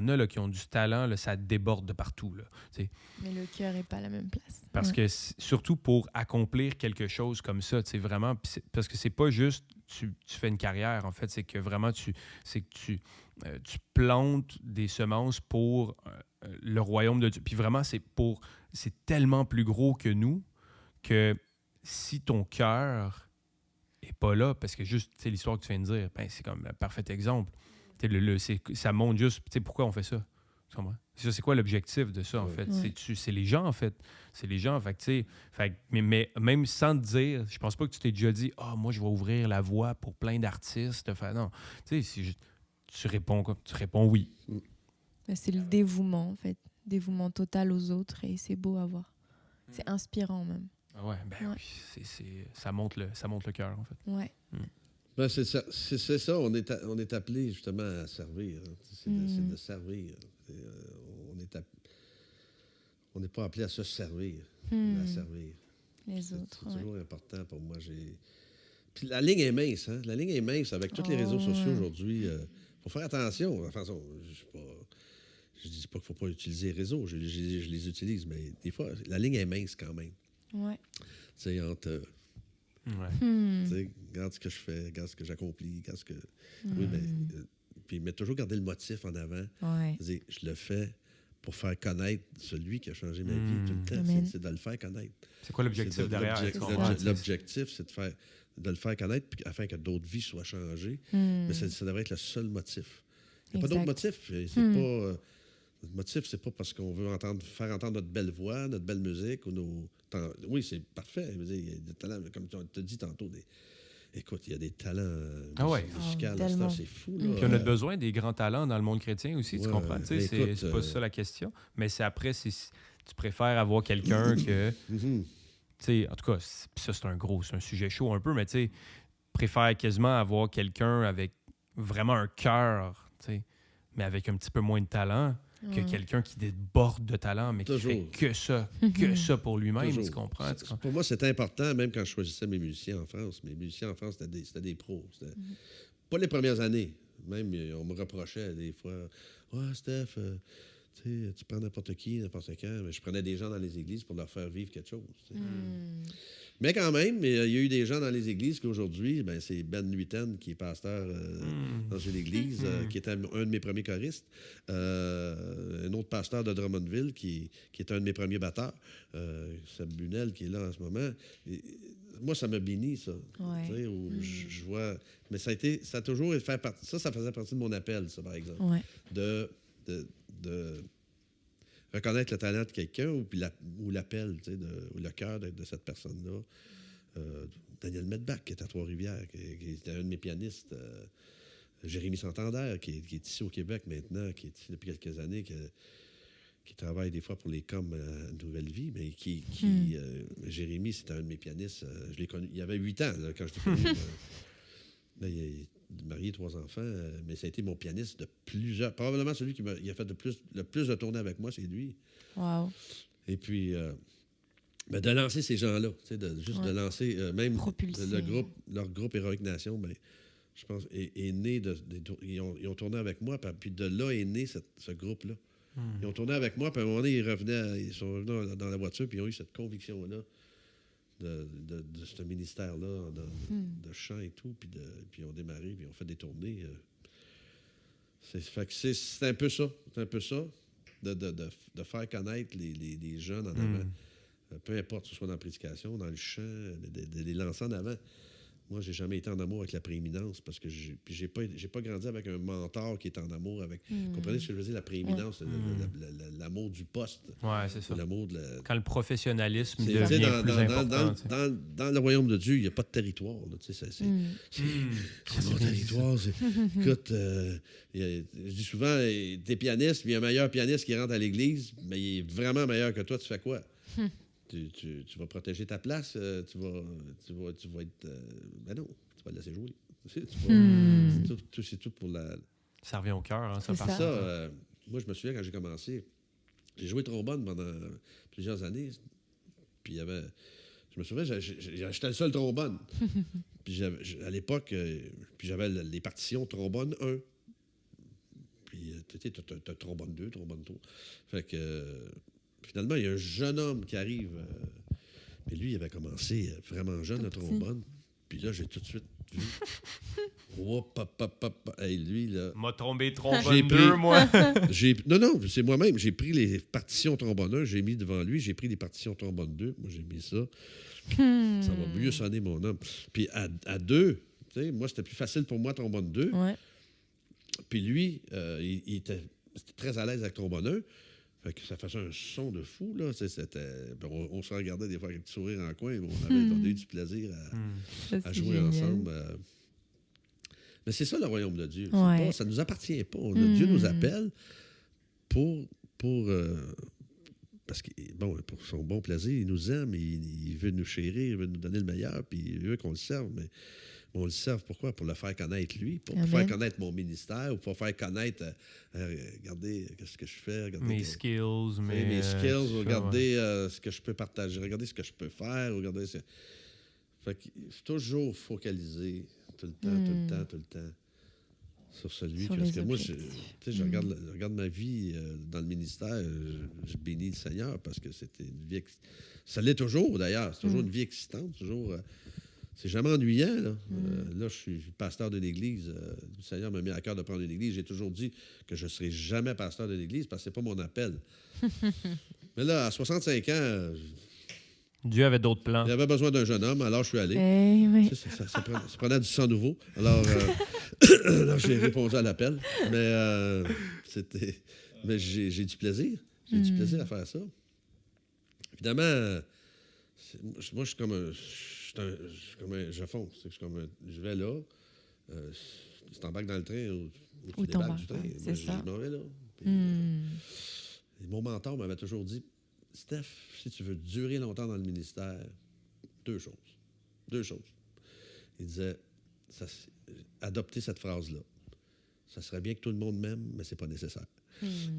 a là, qui ont du talent, là, ça déborde de partout, là, tu sais. Mais le cœur n'est pas à la même place. Parce que, surtout pour accomplir quelque chose comme ça, tu sais, vraiment, parce que c'est pas juste, tu fais une carrière, en fait, c'est que vraiment, tu plantes des semences pour le royaume de Dieu. Puis vraiment, c'est tellement plus gros que nous, que si ton cœur... et pas là, parce que juste, tu sais, l'histoire que tu viens de dire, ben, c'est comme un parfait exemple. Ça montre juste, tu sais, pourquoi on fait ça. C'est quoi l'objectif de ça, en fait? C'est les gens, en fait. C'est les gens, fait que, tu sais, mais même sans te dire, je pense pas que tu t'es déjà dit, moi, je vais ouvrir la voie pour plein d'artistes. Non, tu sais, tu réponds quoi? Tu réponds oui. C'est le dévouement, en fait. Dévouement total aux autres, et c'est beau à voir. C'est inspirant, même. Ah ouais, oui, ça monte le cœur, en fait. Ouais. Ben c'est ça. On est appelé justement à servir. Hein. C'est de servir. On n'est pas appelé à se servir, mais à servir. Les autres. C'est toujours important pour moi. Puis la ligne est mince, hein? La ligne est mince avec tous les réseaux sociaux aujourd'hui. Il faut faire attention. Enfin, je dis pas qu'il ne faut pas utiliser les réseaux. Je les utilise, mais des fois, la ligne est mince quand même. Ouais. Tu sais, entre... Regarde ce que je fais, regarde ce que j'accomplis, regarde ce que... Oui, mais... puis, mais toujours garder le motif en avant. Ouais. Je le fais pour faire connaître celui qui a changé ma vie tout le temps. C'est de le faire connaître. C'est quoi l'objectif derrière? L'objectif, c'est de le faire connaître afin que d'autres vies soient changées. Mais ça devrait être le seul motif. Il n'y a pas d'autre motif. C'est pas... Le motif, c'est pas parce qu'on veut faire entendre notre belle voix, notre belle musique. Oui, c'est parfait. Il y a des talents, comme tu as dit tantôt. Écoute, il y a des talents musicaux. C'est fou. Là. Puis on a besoin des grands talents dans le monde chrétien aussi, tu comprends? C'est pas ça la question. Mais c'est après, tu préfères avoir quelqu'un que... en tout cas, ça, c'est un sujet chaud un peu, mais tu préfères quasiment avoir quelqu'un avec vraiment un cœur, mais avec un petit peu moins de talent que quelqu'un qui déborde de talent, mais qui fait que ça pour lui-même, tu comprends? Pour moi, c'était important, même quand je choisissais mes musiciens en France. Mes musiciens en France, c'était des pros. Pas les premières années. Même, on me reprochait des fois, « Ouais, Steph, tu prends n'importe qui, n'importe quand. » Mais je prenais des gens dans les églises pour leur faire vivre quelque chose. Mais quand même, il y a eu des gens dans les églises qu'aujourd'hui, c'est Ben Nuiten, qui est pasteur dans une église, qui était un de mes premiers choristes. Un autre pasteur de Drummondville, qui est un de mes premiers batteurs. Seb Bunel, qui est là en ce moment. Moi, ça m'a béni, ça. Ouais. Où je vois... Mais ça a toujours fait partie... Ça faisait partie de mon appel, ça, par exemple. Ouais. De reconnaître le talent de quelqu'un ou l'appel, ou le cœur de cette personne-là. Daniel Medbach, qui est à Trois-Rivières, qui était un de mes pianistes. Jérémy Santander, qui est ici au Québec maintenant, qui est ici depuis quelques années, qui travaille des fois pour les coms à Nouvelle-Vie, mais Jérémy, c'était un de mes pianistes. Je l'ai connu. Il avait 8 ans là, quand je l'ai connu. Là, il est marié, 3 enfants, mais ça a été mon pianiste de plusieurs... Probablement celui qui a fait le plus de tournées avec moi, c'est lui. Wow. Et puis, de lancer ces gens-là, de lancer même leur groupe Héroïque Nation, je pense, est né ils ont tourné avec moi, puis de là est né ce groupe-là. Ils ont tourné avec moi, puis à un moment donné, ils sont revenus dans la voiture, puis ils ont eu cette conviction-là de ce ministère-là, de chant et tout, puis ils ont démarré, puis ils ont fait des tournées. C'est un peu ça. C'est un peu ça, de faire connaître les jeunes en avant. Peu importe, que ce soit dans la prédication, dans le chant, de les lancer en avant. Moi, j'ai jamais été en amour avec la prééminence parce que j'ai pas grandi avec un mentor qui est en amour avec... Comprenez ce que je veux dire? La prééminence, l'amour du poste. Oui, c'est ça. L'amour quand le professionnalisme devient plus important. Dans le royaume de Dieu, il n'y a pas de territoire. C'est mon territoire. Écoute, je dis souvent, t'es pianiste, puis il y a un meilleur pianiste qui rentre à l'église, mais il est vraiment meilleur que toi, tu fais quoi? Tu vas protéger ta place, tu vas être... ben non, tu vas le laisser jouer. C'est tout pour la... Ça revient au cœur, ça part. Ça, moi, je me souviens, quand j'ai commencé, j'ai joué trombone pendant plusieurs années. Puis je me souviens, j'étais le seul trombone. Puis à l'époque, puis j'avais les partitions trombone 1. Puis tu as trombone 2, trombone 3. Fait que... Finalement, il y a un jeune homme qui arrive. Mais lui, il avait commencé vraiment jeune, le trombone. Puis là, j'ai tout de suite vu. Hey, lui, là... M'a tombé trombone 2, moi. Non, c'est moi-même. J'ai pris les partitions trombone 1, j'ai mis devant lui. J'ai pris les partitions trombone 2. Moi, j'ai mis ça. Ça va mieux sonner, mon homme. Puis à 2, tu sais, moi, c'était plus facile pour moi, trombone 2. Ouais. Puis lui, il était très à l'aise avec trombone 1. Fait que ça faisait un son de fou, là. On se regardait des fois avec un petit sourire en coin, mais on a eu du plaisir à jouer ensemble. Mais c'est ça, le royaume de Dieu. Ouais. Ça ne nous appartient pas. Dieu nous appelle pour parce que, pour son bon plaisir, il nous aime, il veut nous chérir, il veut nous donner le meilleur, puis il veut qu'on le serve. Mais on le serve pourquoi? Pour le faire connaître lui, pour faire connaître mon ministère, ou pour faire connaître, regardez ce que je fais, regardez mes skills, regardez ce que je peux partager, regardez ce que je peux faire, regardez ce... Fait que toujours focalisé tout le temps sur celui parce que moi, je regarde ma vie dans le ministère, je bénis le Seigneur parce que c'était une vie... Ça l'est toujours, d'ailleurs. C'est toujours une vie excitante, toujours... c'est jamais ennuyant. Là, là je suis pasteur de l'Église. Le Seigneur m'a mis à cœur de prendre une Église. J'ai toujours dit que je ne serai jamais pasteur de l'Église parce que ce n'est pas mon appel. Mais là, à 65 ans, Dieu avait d'autres plans. il avait besoin d'un jeune homme, alors je suis allé. Oui. Ça prenait du sang nouveau. Alors, alors j'ai répondu à l'appel. Mais j'ai du plaisir. J'ai du plaisir à faire ça. Évidemment, moi, je suis comme un... Je fonce. Je vais là. Tu t'embarques dans le train ou tu débarques du train. C'est ça. Je m'en vais là. Puis, et mon mentor m'avait toujours dit, Steph, si tu veux durer longtemps dans le ministère, deux choses. Il disait, adopter cette phrase-là. Ça serait bien que tout le monde m'aime, mais c'est pas nécessaire.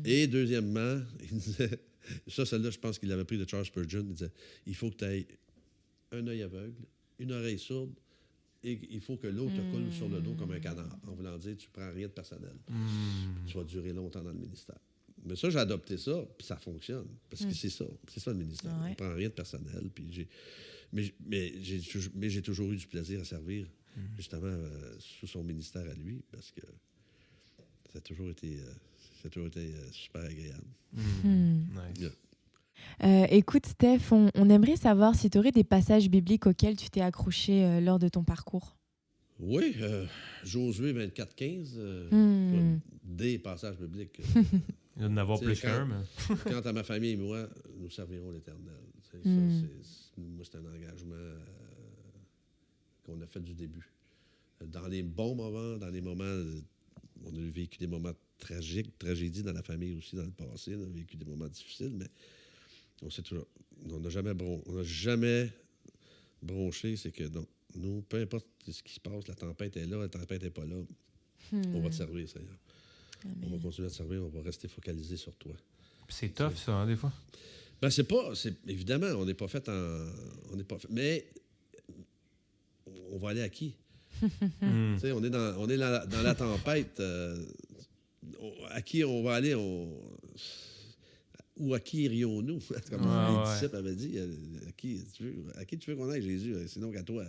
Et deuxièmement, il disait, celle-là, je pense qu'il l'avait pris de Charles Spurgeon, il disait, il faut que tu aies un œil aveugle, une oreille sourde, et il faut que l'eau te coule sur le dos comme un canard. En voulant dire, tu prends rien de personnel. Tu vas durer longtemps dans le ministère. Mais ça, j'ai adopté ça, puis ça fonctionne. Parce que c'est ça le ministère. On ne prend rien de personnel. Puis mais j'ai toujours eu du plaisir à servir, justement, sous son ministère à lui, parce que ça a toujours été super agréable. Nice. Écoute, Steph, on aimerait savoir si tu aurais des passages bibliques auxquels tu t'es accroché lors de ton parcours. Oui, Josué 24-15, des passages bibliques. Il doit en avoir plus qu'un, mais... Quant à ma famille et moi, nous servirons l'Éternel. Moi, c'est un engagement qu'on a fait du début. Dans les bons moments, dans les moments... on a vécu des moments tragiques, tragédies dans la famille aussi dans le passé. On a vécu des moments difficiles, mais on n'a jamais bronché. C'est que nous, peu importe ce qui se passe, la tempête est là, la tempête n'est pas là. On va te servir, Seigneur. Amen. On va continuer à te servir, on va rester focalisé sur toi. C'est tough, ça, hein, des fois? Ben, évidemment, on n'est pas fait mais on va aller à qui? On est dans la tempête. À qui on va aller? Ou à qui irions-nous? Comme les disciples avaient dit. À qui tu veux qu'on aille, Jésus? Sinon qu'à toi.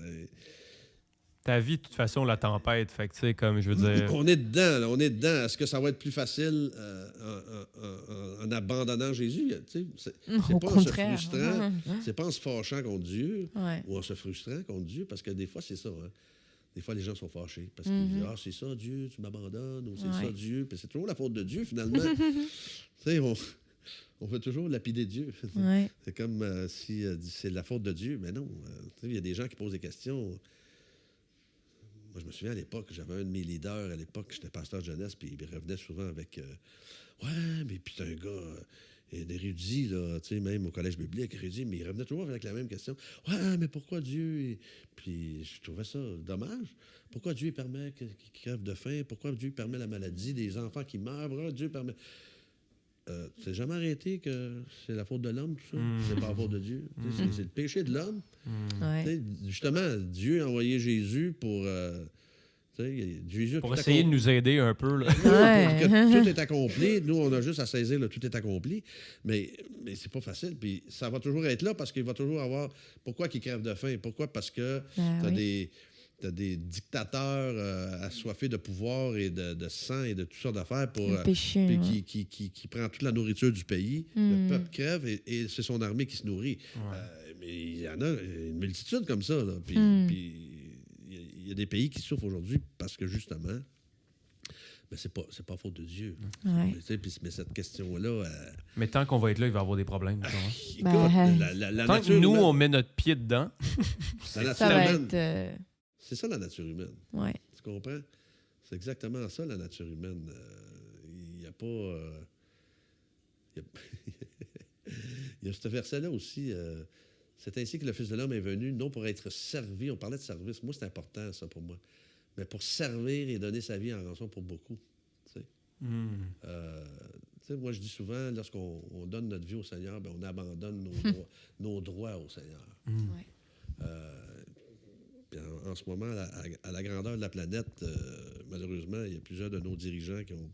Ta vie, de toute façon, la tempête. Fait que, tu sais, comme je veux dire... On est dedans, là, on est dedans. Est-ce que ça va être plus facile en abandonnant Jésus? C'est pas en se frustrant, c'est pas en se fâchant contre Dieu ou en se frustrant contre Dieu, parce que des fois, c'est ça. Hein. Des fois, les gens sont fâchés parce qu'ils disent « Ah, c'est ça, Dieu, tu m'abandonnes » ou « C'est ça, Dieu ». Puis c'est toujours la faute de Dieu, finalement. On veut toujours lapider Dieu. C'est comme si c'est la faute de Dieu. Mais non. Il y a des gens qui posent des questions. Moi, je me souviens à l'époque, j'avais un de mes leaders à l'époque, j'étais pasteur de jeunesse, puis il revenait souvent avec ouais, mais puis t'es un gars d'érudit, là, tu sais, même au collège biblique, érudit, mais il revenait toujours avec la même question. Ouais, mais pourquoi Dieu. Puis je trouvais ça dommage. Pourquoi Dieu permet qu'ils crèvent de faim? Pourquoi Dieu permet la maladie des enfants qui meurent? Pourquoi Dieu permet. Tu n'as jamais arrêté que c'est la faute de l'homme, tout ça? C'est pas la faute de Dieu. C'est le péché de l'homme. Justement, Dieu a envoyé Jésus pour... pour essayer de nous aider un peu. Là. Que tout est accompli. Nous, on a juste à saisir le tout est accompli. Mais c'est pas facile. Puis ça va toujours être là parce qu'il va toujours avoir... Pourquoi qu'ils crèvent de faim? Pourquoi? Parce que t'as des dictateurs assoiffés de pouvoir et de sang et de toutes sortes d'affaires pour qui prend toute la nourriture du pays. Le peuple crève et c'est son armée qui se nourrit. Mais il y en a une multitude comme ça. Là. Puis il y a des pays qui souffrent aujourd'hui parce que justement, mais c'est pas faute de Dieu. Mais cette question-là... Mais tant qu'on va être là, il va y avoir des problèmes. Écoute, la tant nature que nous, humaine, on met notre pied dedans... la nature ça va humaine, être... c'est ça, la nature humaine. Tu comprends? C'est exactement ça, la nature humaine. Il n'y a pas... Il y a ce verset-là aussi. C'est ainsi que le Fils de l'homme est venu, non pour être servi. On parlait de service. Moi, c'est important, ça, pour moi. Mais pour servir et donner sa vie en rançon pour beaucoup. Tu sais, moi, je dis souvent, lorsqu'on donne notre vie au Seigneur, ben, on abandonne nos droits au Seigneur. Puis en ce moment, à la grandeur de la planète, malheureusement, il y a plusieurs de nos dirigeants qui ont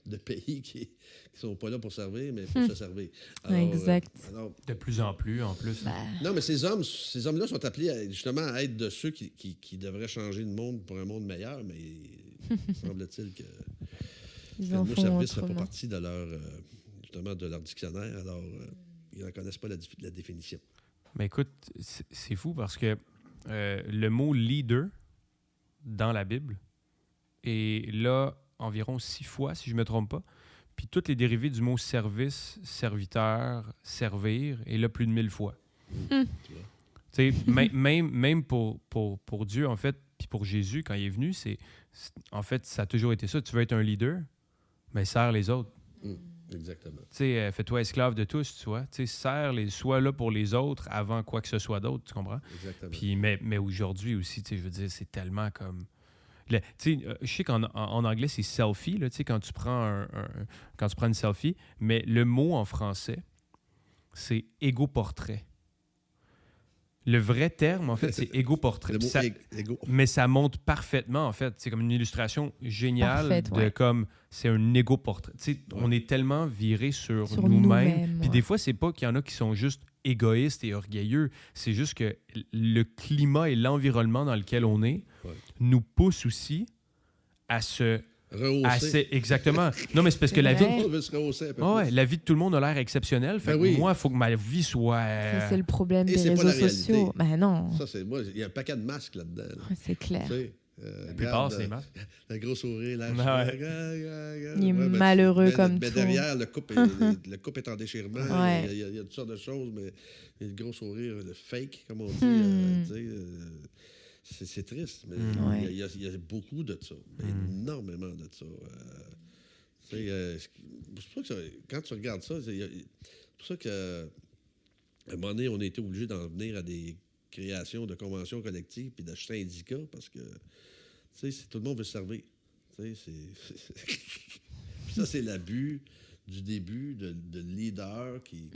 de pays qui sont pas là pour servir, mais pour se servir. Exact. De plus en plus, en plus. Non, mais ces hommes-là sont appelés justement à être de ceux qui devraient changer le monde pour un monde meilleur, mais semble-t-il que le mot service ne fait pas partie de justement de leur dictionnaire, alors ils n'en connaissent pas la définition. Mais écoute, c'est fou parce que le mot leader dans la Bible est là environ 6 fois, si je ne me trompe pas. Puis toutes les dérivés du mot service, serviteur, servir est là plus de 1000 fois. Tu sais, même pour Dieu, en fait, puis pour Jésus, quand il est venu, en fait, ça a toujours été ça. Tu veux être un leader, mais sers les autres. Exactement. Tu sais, fais-toi esclave de tous, tu vois. Tu sais, sois là pour les autres avant quoi que ce soit d'autre, tu comprends? Exactement. Puis, mais aujourd'hui aussi, tu sais, je veux dire, c'est tellement comme... Tu sais, je sais qu'en anglais, c'est selfie, là, tu sais, quand tu prends une selfie, mais le mot en français, c'est égo-portrait. Le vrai terme, en fait, c'est égo-portrait. Mais ça montre parfaitement, en fait. C'est comme une illustration géniale comme c'est un égo-portrait. Tu sais, on est tellement viré sur nous-mêmes. Puis des fois, c'est pas qu'il y en a qui sont juste égoïstes et orgueilleux. C'est juste que le climat et l'environnement dans lequel on est nous poussent aussi à se... Rehausser. Exactement. Non, mais c'est parce que la vie... Tout le monde veut se rehausser un peu plus. La vie de tout le monde a l'air exceptionnelle. Fait que moi, il faut que ma vie soit... C'est le problème des réseaux sociaux. Ben non. Ça, il y a un paquet de masques là-dedans. Là. C'est clair. La plupart, c'est masques. Le gros sourire, là. Il est malheureux comme tout. Mais derrière, le couple est en déchirement. Il y a toutes sortes de choses, mais le gros sourire, le fake, comme on dit, c'est triste, mais il y a beaucoup de ça, énormément de ça. C'est pour ça que quand tu regardes ça, c'est pour ça qu'à un moment donné, on a été obligé d'en venir à des créations de conventions collectives puis de syndicats parce que tout le monde veut se servir. Ça, c'est l'abus du début de leaders qui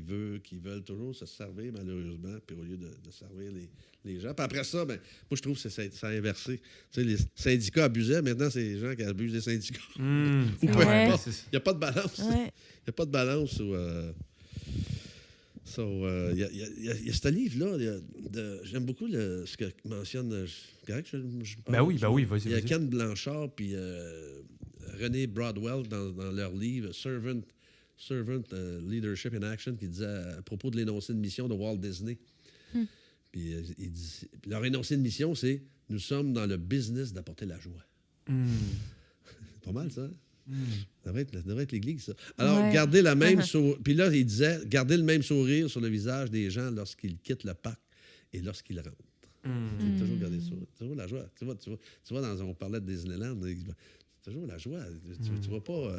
veulent toujours se servir, malheureusement, puis au lieu de servir les gens. Puis après ça, moi, je trouve que ça a inversé. Les syndicats abusaient, maintenant, c'est les gens qui abusent des syndicats. Il n'y a pas de balance. Il n'y a pas de balance. Il y a ce livre-là. J'aime beaucoup ce que mentionne... oui, vas-y. Il y a Ken Blanchard, puis... René Broadwell, dans leur livre Servant Leadership in Action, qui disait à propos de l'énoncé de mission de Walt Disney. Puis leur énoncé de mission, c'est « Nous sommes dans le business d'apporter la joie ». C'est pas mal, ça. Ça devrait être l'Église, ça. Alors, gardez la même puis là, il disait « Gardez le même sourire sur le visage des gens lorsqu'ils quittent le parc et lorsqu'ils rentrent. » Toujours garder ça. Toujours la joie. Tu vois on parlait de Disneyland, toujours la joie. Tu vois pas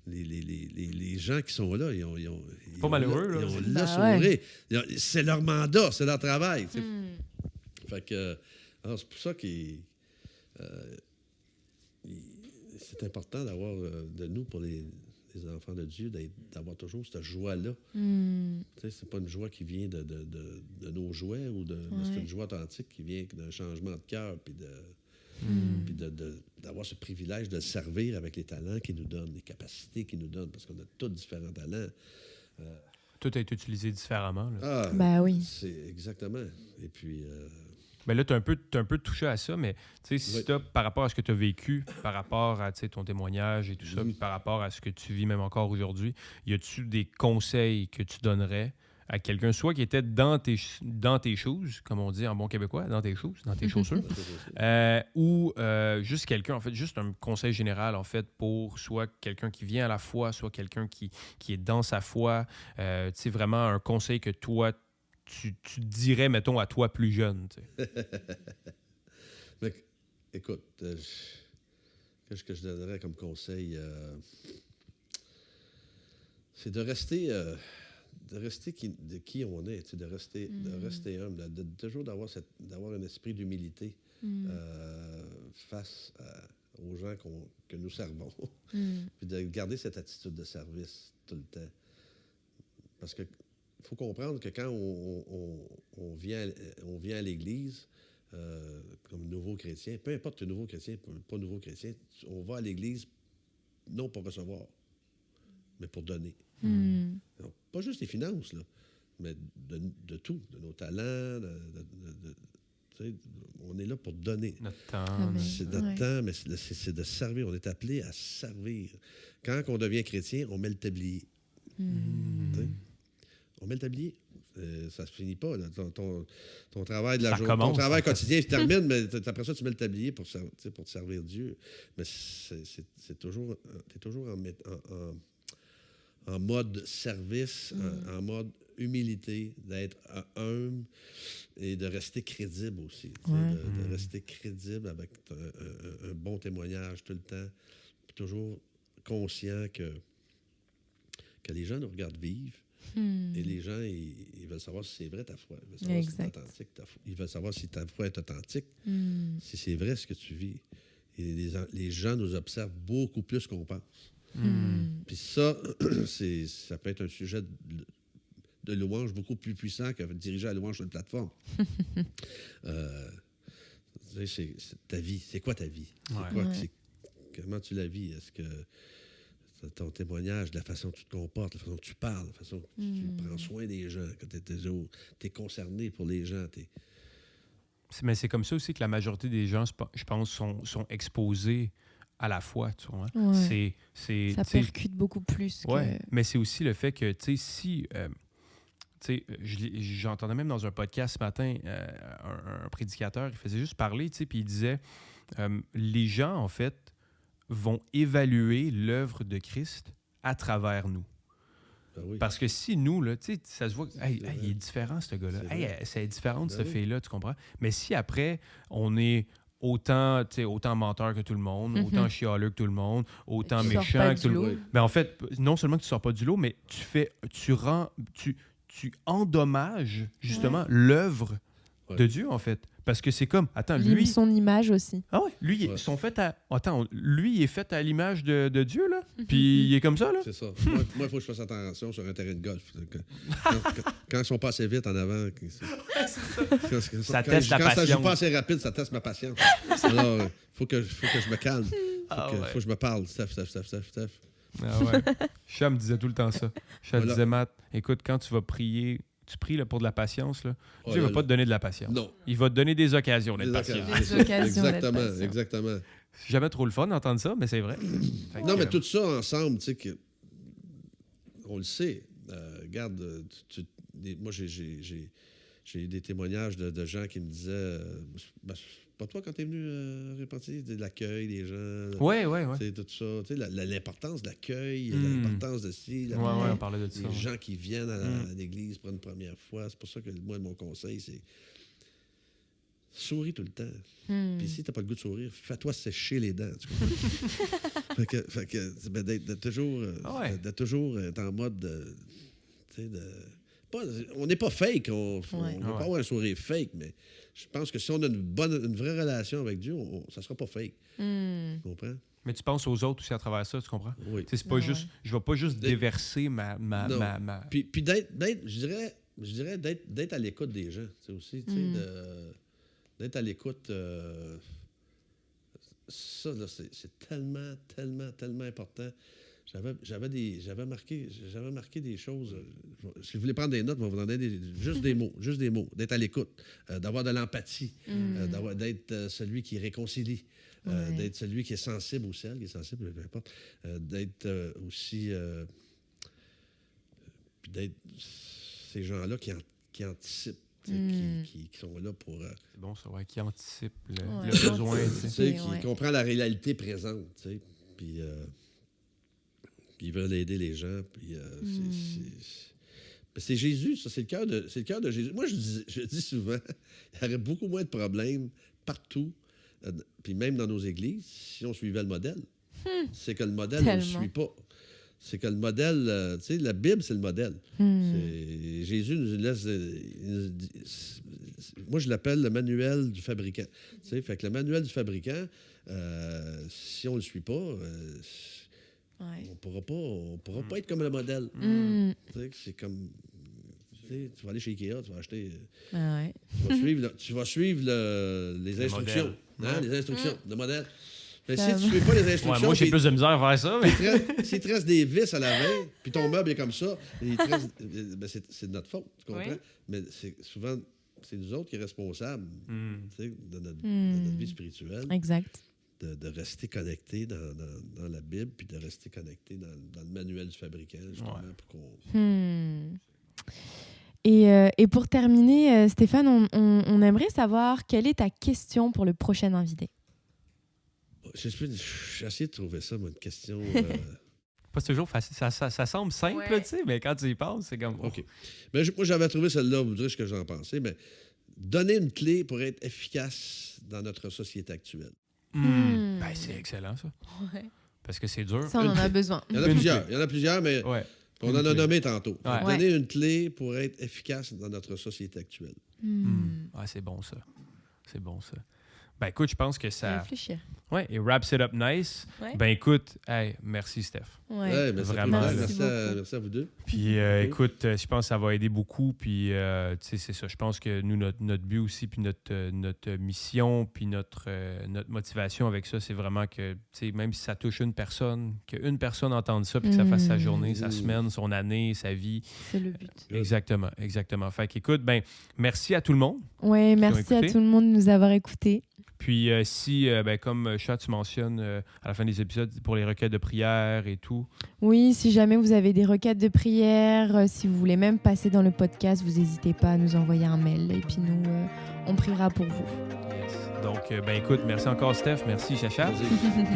les gens qui sont là, ils ont pas malheureux, là. Ils ont sourire. C'est leur mandat, c'est leur travail. Fait que alors c'est pour ça que c'est important d'avoir de nous pour les enfants de Dieu d'avoir toujours cette joie-là. C'est pas une joie qui vient de nos jouets ou c'est une joie authentique qui vient d'un changement de cœur puis puis d'avoir ce privilège de servir avec les talents qu'ils nous donnent, les capacités qu'ils nous donnent, parce qu'on a tous différents talents. Tout a été utilisé différemment. Là. Oui. C'est exactement. Et puis... Mais là, tu as un peu touché à ça, mais si par rapport à ce que tu as vécu, par rapport à ton témoignage et tout ça, par rapport à ce que tu vis même encore aujourd'hui, y a-tu des conseils que tu donnerais à quelqu'un, soit qui était dans tes shoes, comme on dit en bon québécois, dans tes shoes, dans tes chaussures, ou juste quelqu'un, en fait, juste un conseil général, en fait, pour soit quelqu'un qui vient à la foi, soit quelqu'un qui est dans sa foi, vraiment un conseil que toi, tu dirais, mettons, à toi plus jeune. Mais, écoute, qu'est-ce que je donnerais comme conseil? C'est de rester... de qui on est, de rester humble, toujours d'avoir un esprit d'humilité face aux gens que nous servons. Puis de garder cette attitude de service tout le temps. Parce que faut comprendre que quand on vient à l'Église comme nouveau chrétien, peu importe le nouveau chrétien, pas nouveau chrétien, on va à l'Église non pour recevoir, mais pour donner. Donc, pas juste les finances, là, mais de tout, de nos talents, tu sais, on est là pour donner. Notre temps. C'est notre temps, mais c'est de servir. On est appelé à servir. Quand on devient chrétien, on met le tablier. Tu sais, on met le tablier. Ça ne se finit pas. Là. Ton travail de la journée, ton travail quotidien se termine, mais après ça, tu mets le tablier pour te servir Dieu. Mais c'est toujours, t'es toujours en mode service, en mode humilité, d'être humble et de rester crédible aussi. De rester crédible avec un bon témoignage tout le temps. Puis toujours conscient que les gens nous regardent vivre. Et les gens, ils veulent savoir si c'est vrai ta foi. Ils veulent savoir si c'est authentique ta foi. Ils veulent savoir si ta foi est authentique, si c'est vrai ce que tu vis. Et les gens nous observent beaucoup plus qu'on pense. Puis ça, ça peut être un sujet de louange beaucoup plus puissant que de diriger la louange sur une plateforme. C'est ta vie. C'est quoi ta vie? Comment tu la vis? Est-ce que ton témoignage, de la façon que tu te comportes, la façon que tu parles, la façon que tu prends soin des gens, que tu es concerné pour les gens. Mais c'est comme ça aussi que la majorité des gens, je pense, sont exposés à la foi. Tu vois, hein? Ça percute beaucoup plus. Mais c'est aussi le fait que, tu sais, si... j'entendais même dans un podcast ce matin un prédicateur, il faisait juste parler, puis il disait les gens, en fait, vont évaluer l'œuvre de Christ à travers nous. Ben oui. Parce que si nous, là, ça se voit, il est différent, ce gars-là. C'est différent de cette fille-là, tu comprends? Mais si après, on est autant menteur que tout le monde, autant chialeux que tout le monde, autant méchant que tout le monde. Mais en fait, non seulement que tu ne sors pas du lot, mais tu endommages justement l'œuvre de Dieu, en fait. Parce que c'est comme, lui... Son image aussi. Ah ouais, lui, lui, il est fait à l'image de Dieu, là. Puis il est comme ça, là. C'est ça. Moi, il faut que je fasse attention sur un terrain de golf. Quand ils sont pas assez vite en avant... Ça teste la patience. Quand ça joue pas assez rapide, ça teste ma patience. Alors, il faut que je me calme. Faut que je me parle. Steph. Ah ouais. Chat me disait tout le temps ça. Chat disait, Matt, écoute, quand tu vas prier... Tu pries là, pour de la patience, là. Dieu ne va pas te donner de la patience. Non. Il va te donner des occasions d'être patient. Exactement. C'est jamais trop le fun d'entendre ça, mais c'est vrai. Mais tout ça ensemble, tu sais, on le sait. Regarde, moi, j'ai eu des témoignages de gens qui me disaient... pas toi, quand tu es venu repentir, de l'accueil des gens. Oui. Tout ça. L'importance de l'accueil, l'importance de ci. On parlait de ça. Les gens qui viennent à l'église pour une première fois. C'est pour ça que moi, mon conseil, c'est souris tout le temps. Puis si tu n'as pas le goût de sourire, fais-toi sécher les dents. Tu comprends? d'être toujours être en mode on n'est pas fake. On ne va pas avoir un sourire fake, mais je pense que si on a une vraie relation avec Dieu, ça ne sera pas fake. Tu comprends? Mais tu penses aux autres aussi à travers ça, tu comprends? Oui. C'est pas juste, je ne vais pas juste déverser ma... Puis je dirais d'être à l'écoute des gens. Aussi, d'être à l'écoute... ça, là, c'est tellement, tellement, tellement important. J'avais marqué des choses. Si vous voulez prendre des notes, je vais vous donner juste des mots. D'être à l'écoute, d'avoir de l'empathie, d'être celui qui réconcilie, d'être celui qui est sensible ou celle qui est sensible, peu importe, d'être aussi... d'être ces gens-là qui anticipent, qui sont là pour... c'est bon, ça, qui anticipent le besoin. Qui comprend la réalité présente, puis... ils veulent aider les gens. Puis, c'est Jésus, ça. C'est le cœur de Jésus. Moi, je dis souvent, il y aurait beaucoup moins de problèmes partout, puis même dans nos églises, si on suivait le modèle. C'est que le modèle ne le suit pas. C'est que le modèle... la Bible, c'est le modèle. Jésus nous laisse... moi, je l'appelle le manuel du fabricant. Fait que le manuel du fabricant, si on ne le suit pas... on pourra pas être comme le modèle. C'est comme... Tu vas aller chez Ikea, tu vas acheter... tu vas suivre les instructions. Les instructions, le modèle. Mais si tu ne suis pas les instructions... Ouais, moi, j'ai plus de misère à faire ça. Mais... S'il te reste des vis à la main, puis ton meuble est comme ça, c'est de notre faute, tu comprends? Oui. Mais souvent, c'est nous autres qui sommes responsables de notre vie spirituelle. Exact. De rester connecté dans la Bible, puis de rester connecté dans le manuel du fabricant, justement, pour qu'on... Et pour terminer, Stéphane, on aimerait savoir quelle est ta question pour le prochain invité. J'ai essayé de trouver ça, moi, une question... Pas toujours facile. Ça semble simple, tu sais, mais quand tu y penses, c'est comme... OK. Mais moi, j'avais trouvé celle-là, vous direz ce que j'en pensais, mais donner une clé pour être efficace dans notre société actuelle. Ben, c'est excellent, ça. Ouais. Parce que c'est dur. Ça, on en a besoin. Il y en a plusieurs, mais on en a nommé tantôt. Donner une clé pour être efficace dans notre société actuelle. Ah, c'est bon, ça. C'est bon, ça. Ben, écoute, je pense que ça... Réfléchir. Ouais, et wraps it up nice. Ouais. Ben, écoute, merci, Steph. Ouais, vraiment. Merci à vous deux. Puis, écoute, je pense que ça va aider beaucoup. Puis, tu sais, c'est ça. Je pense que nous, notre but aussi, puis notre mission, puis notre motivation avec ça, c'est vraiment que, tu sais, même si ça touche une personne, qu'une personne entende ça, puis que ça fasse sa journée, sa semaine, son année, sa vie. C'est le but. Exactement, exactement. Fait qu'écoute, ben, merci à tout le monde. Oui, merci à tout le monde de nous avoir écoutés. Puis si, comme Chat, tu mentionnes à la fin des épisodes, pour les requêtes de prière et tout. Oui, si jamais vous avez des requêtes de prière, si vous voulez même passer dans le podcast, vous n'hésitez pas à nous envoyer un mail et puis nous, on priera pour vous. Yes. Donc, écoute, merci encore Steph, merci Chacha.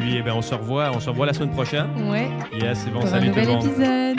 Puis on se revoit la semaine prochaine. Ouais. Yes, c'est bon, pour salut tout le monde. Épisode.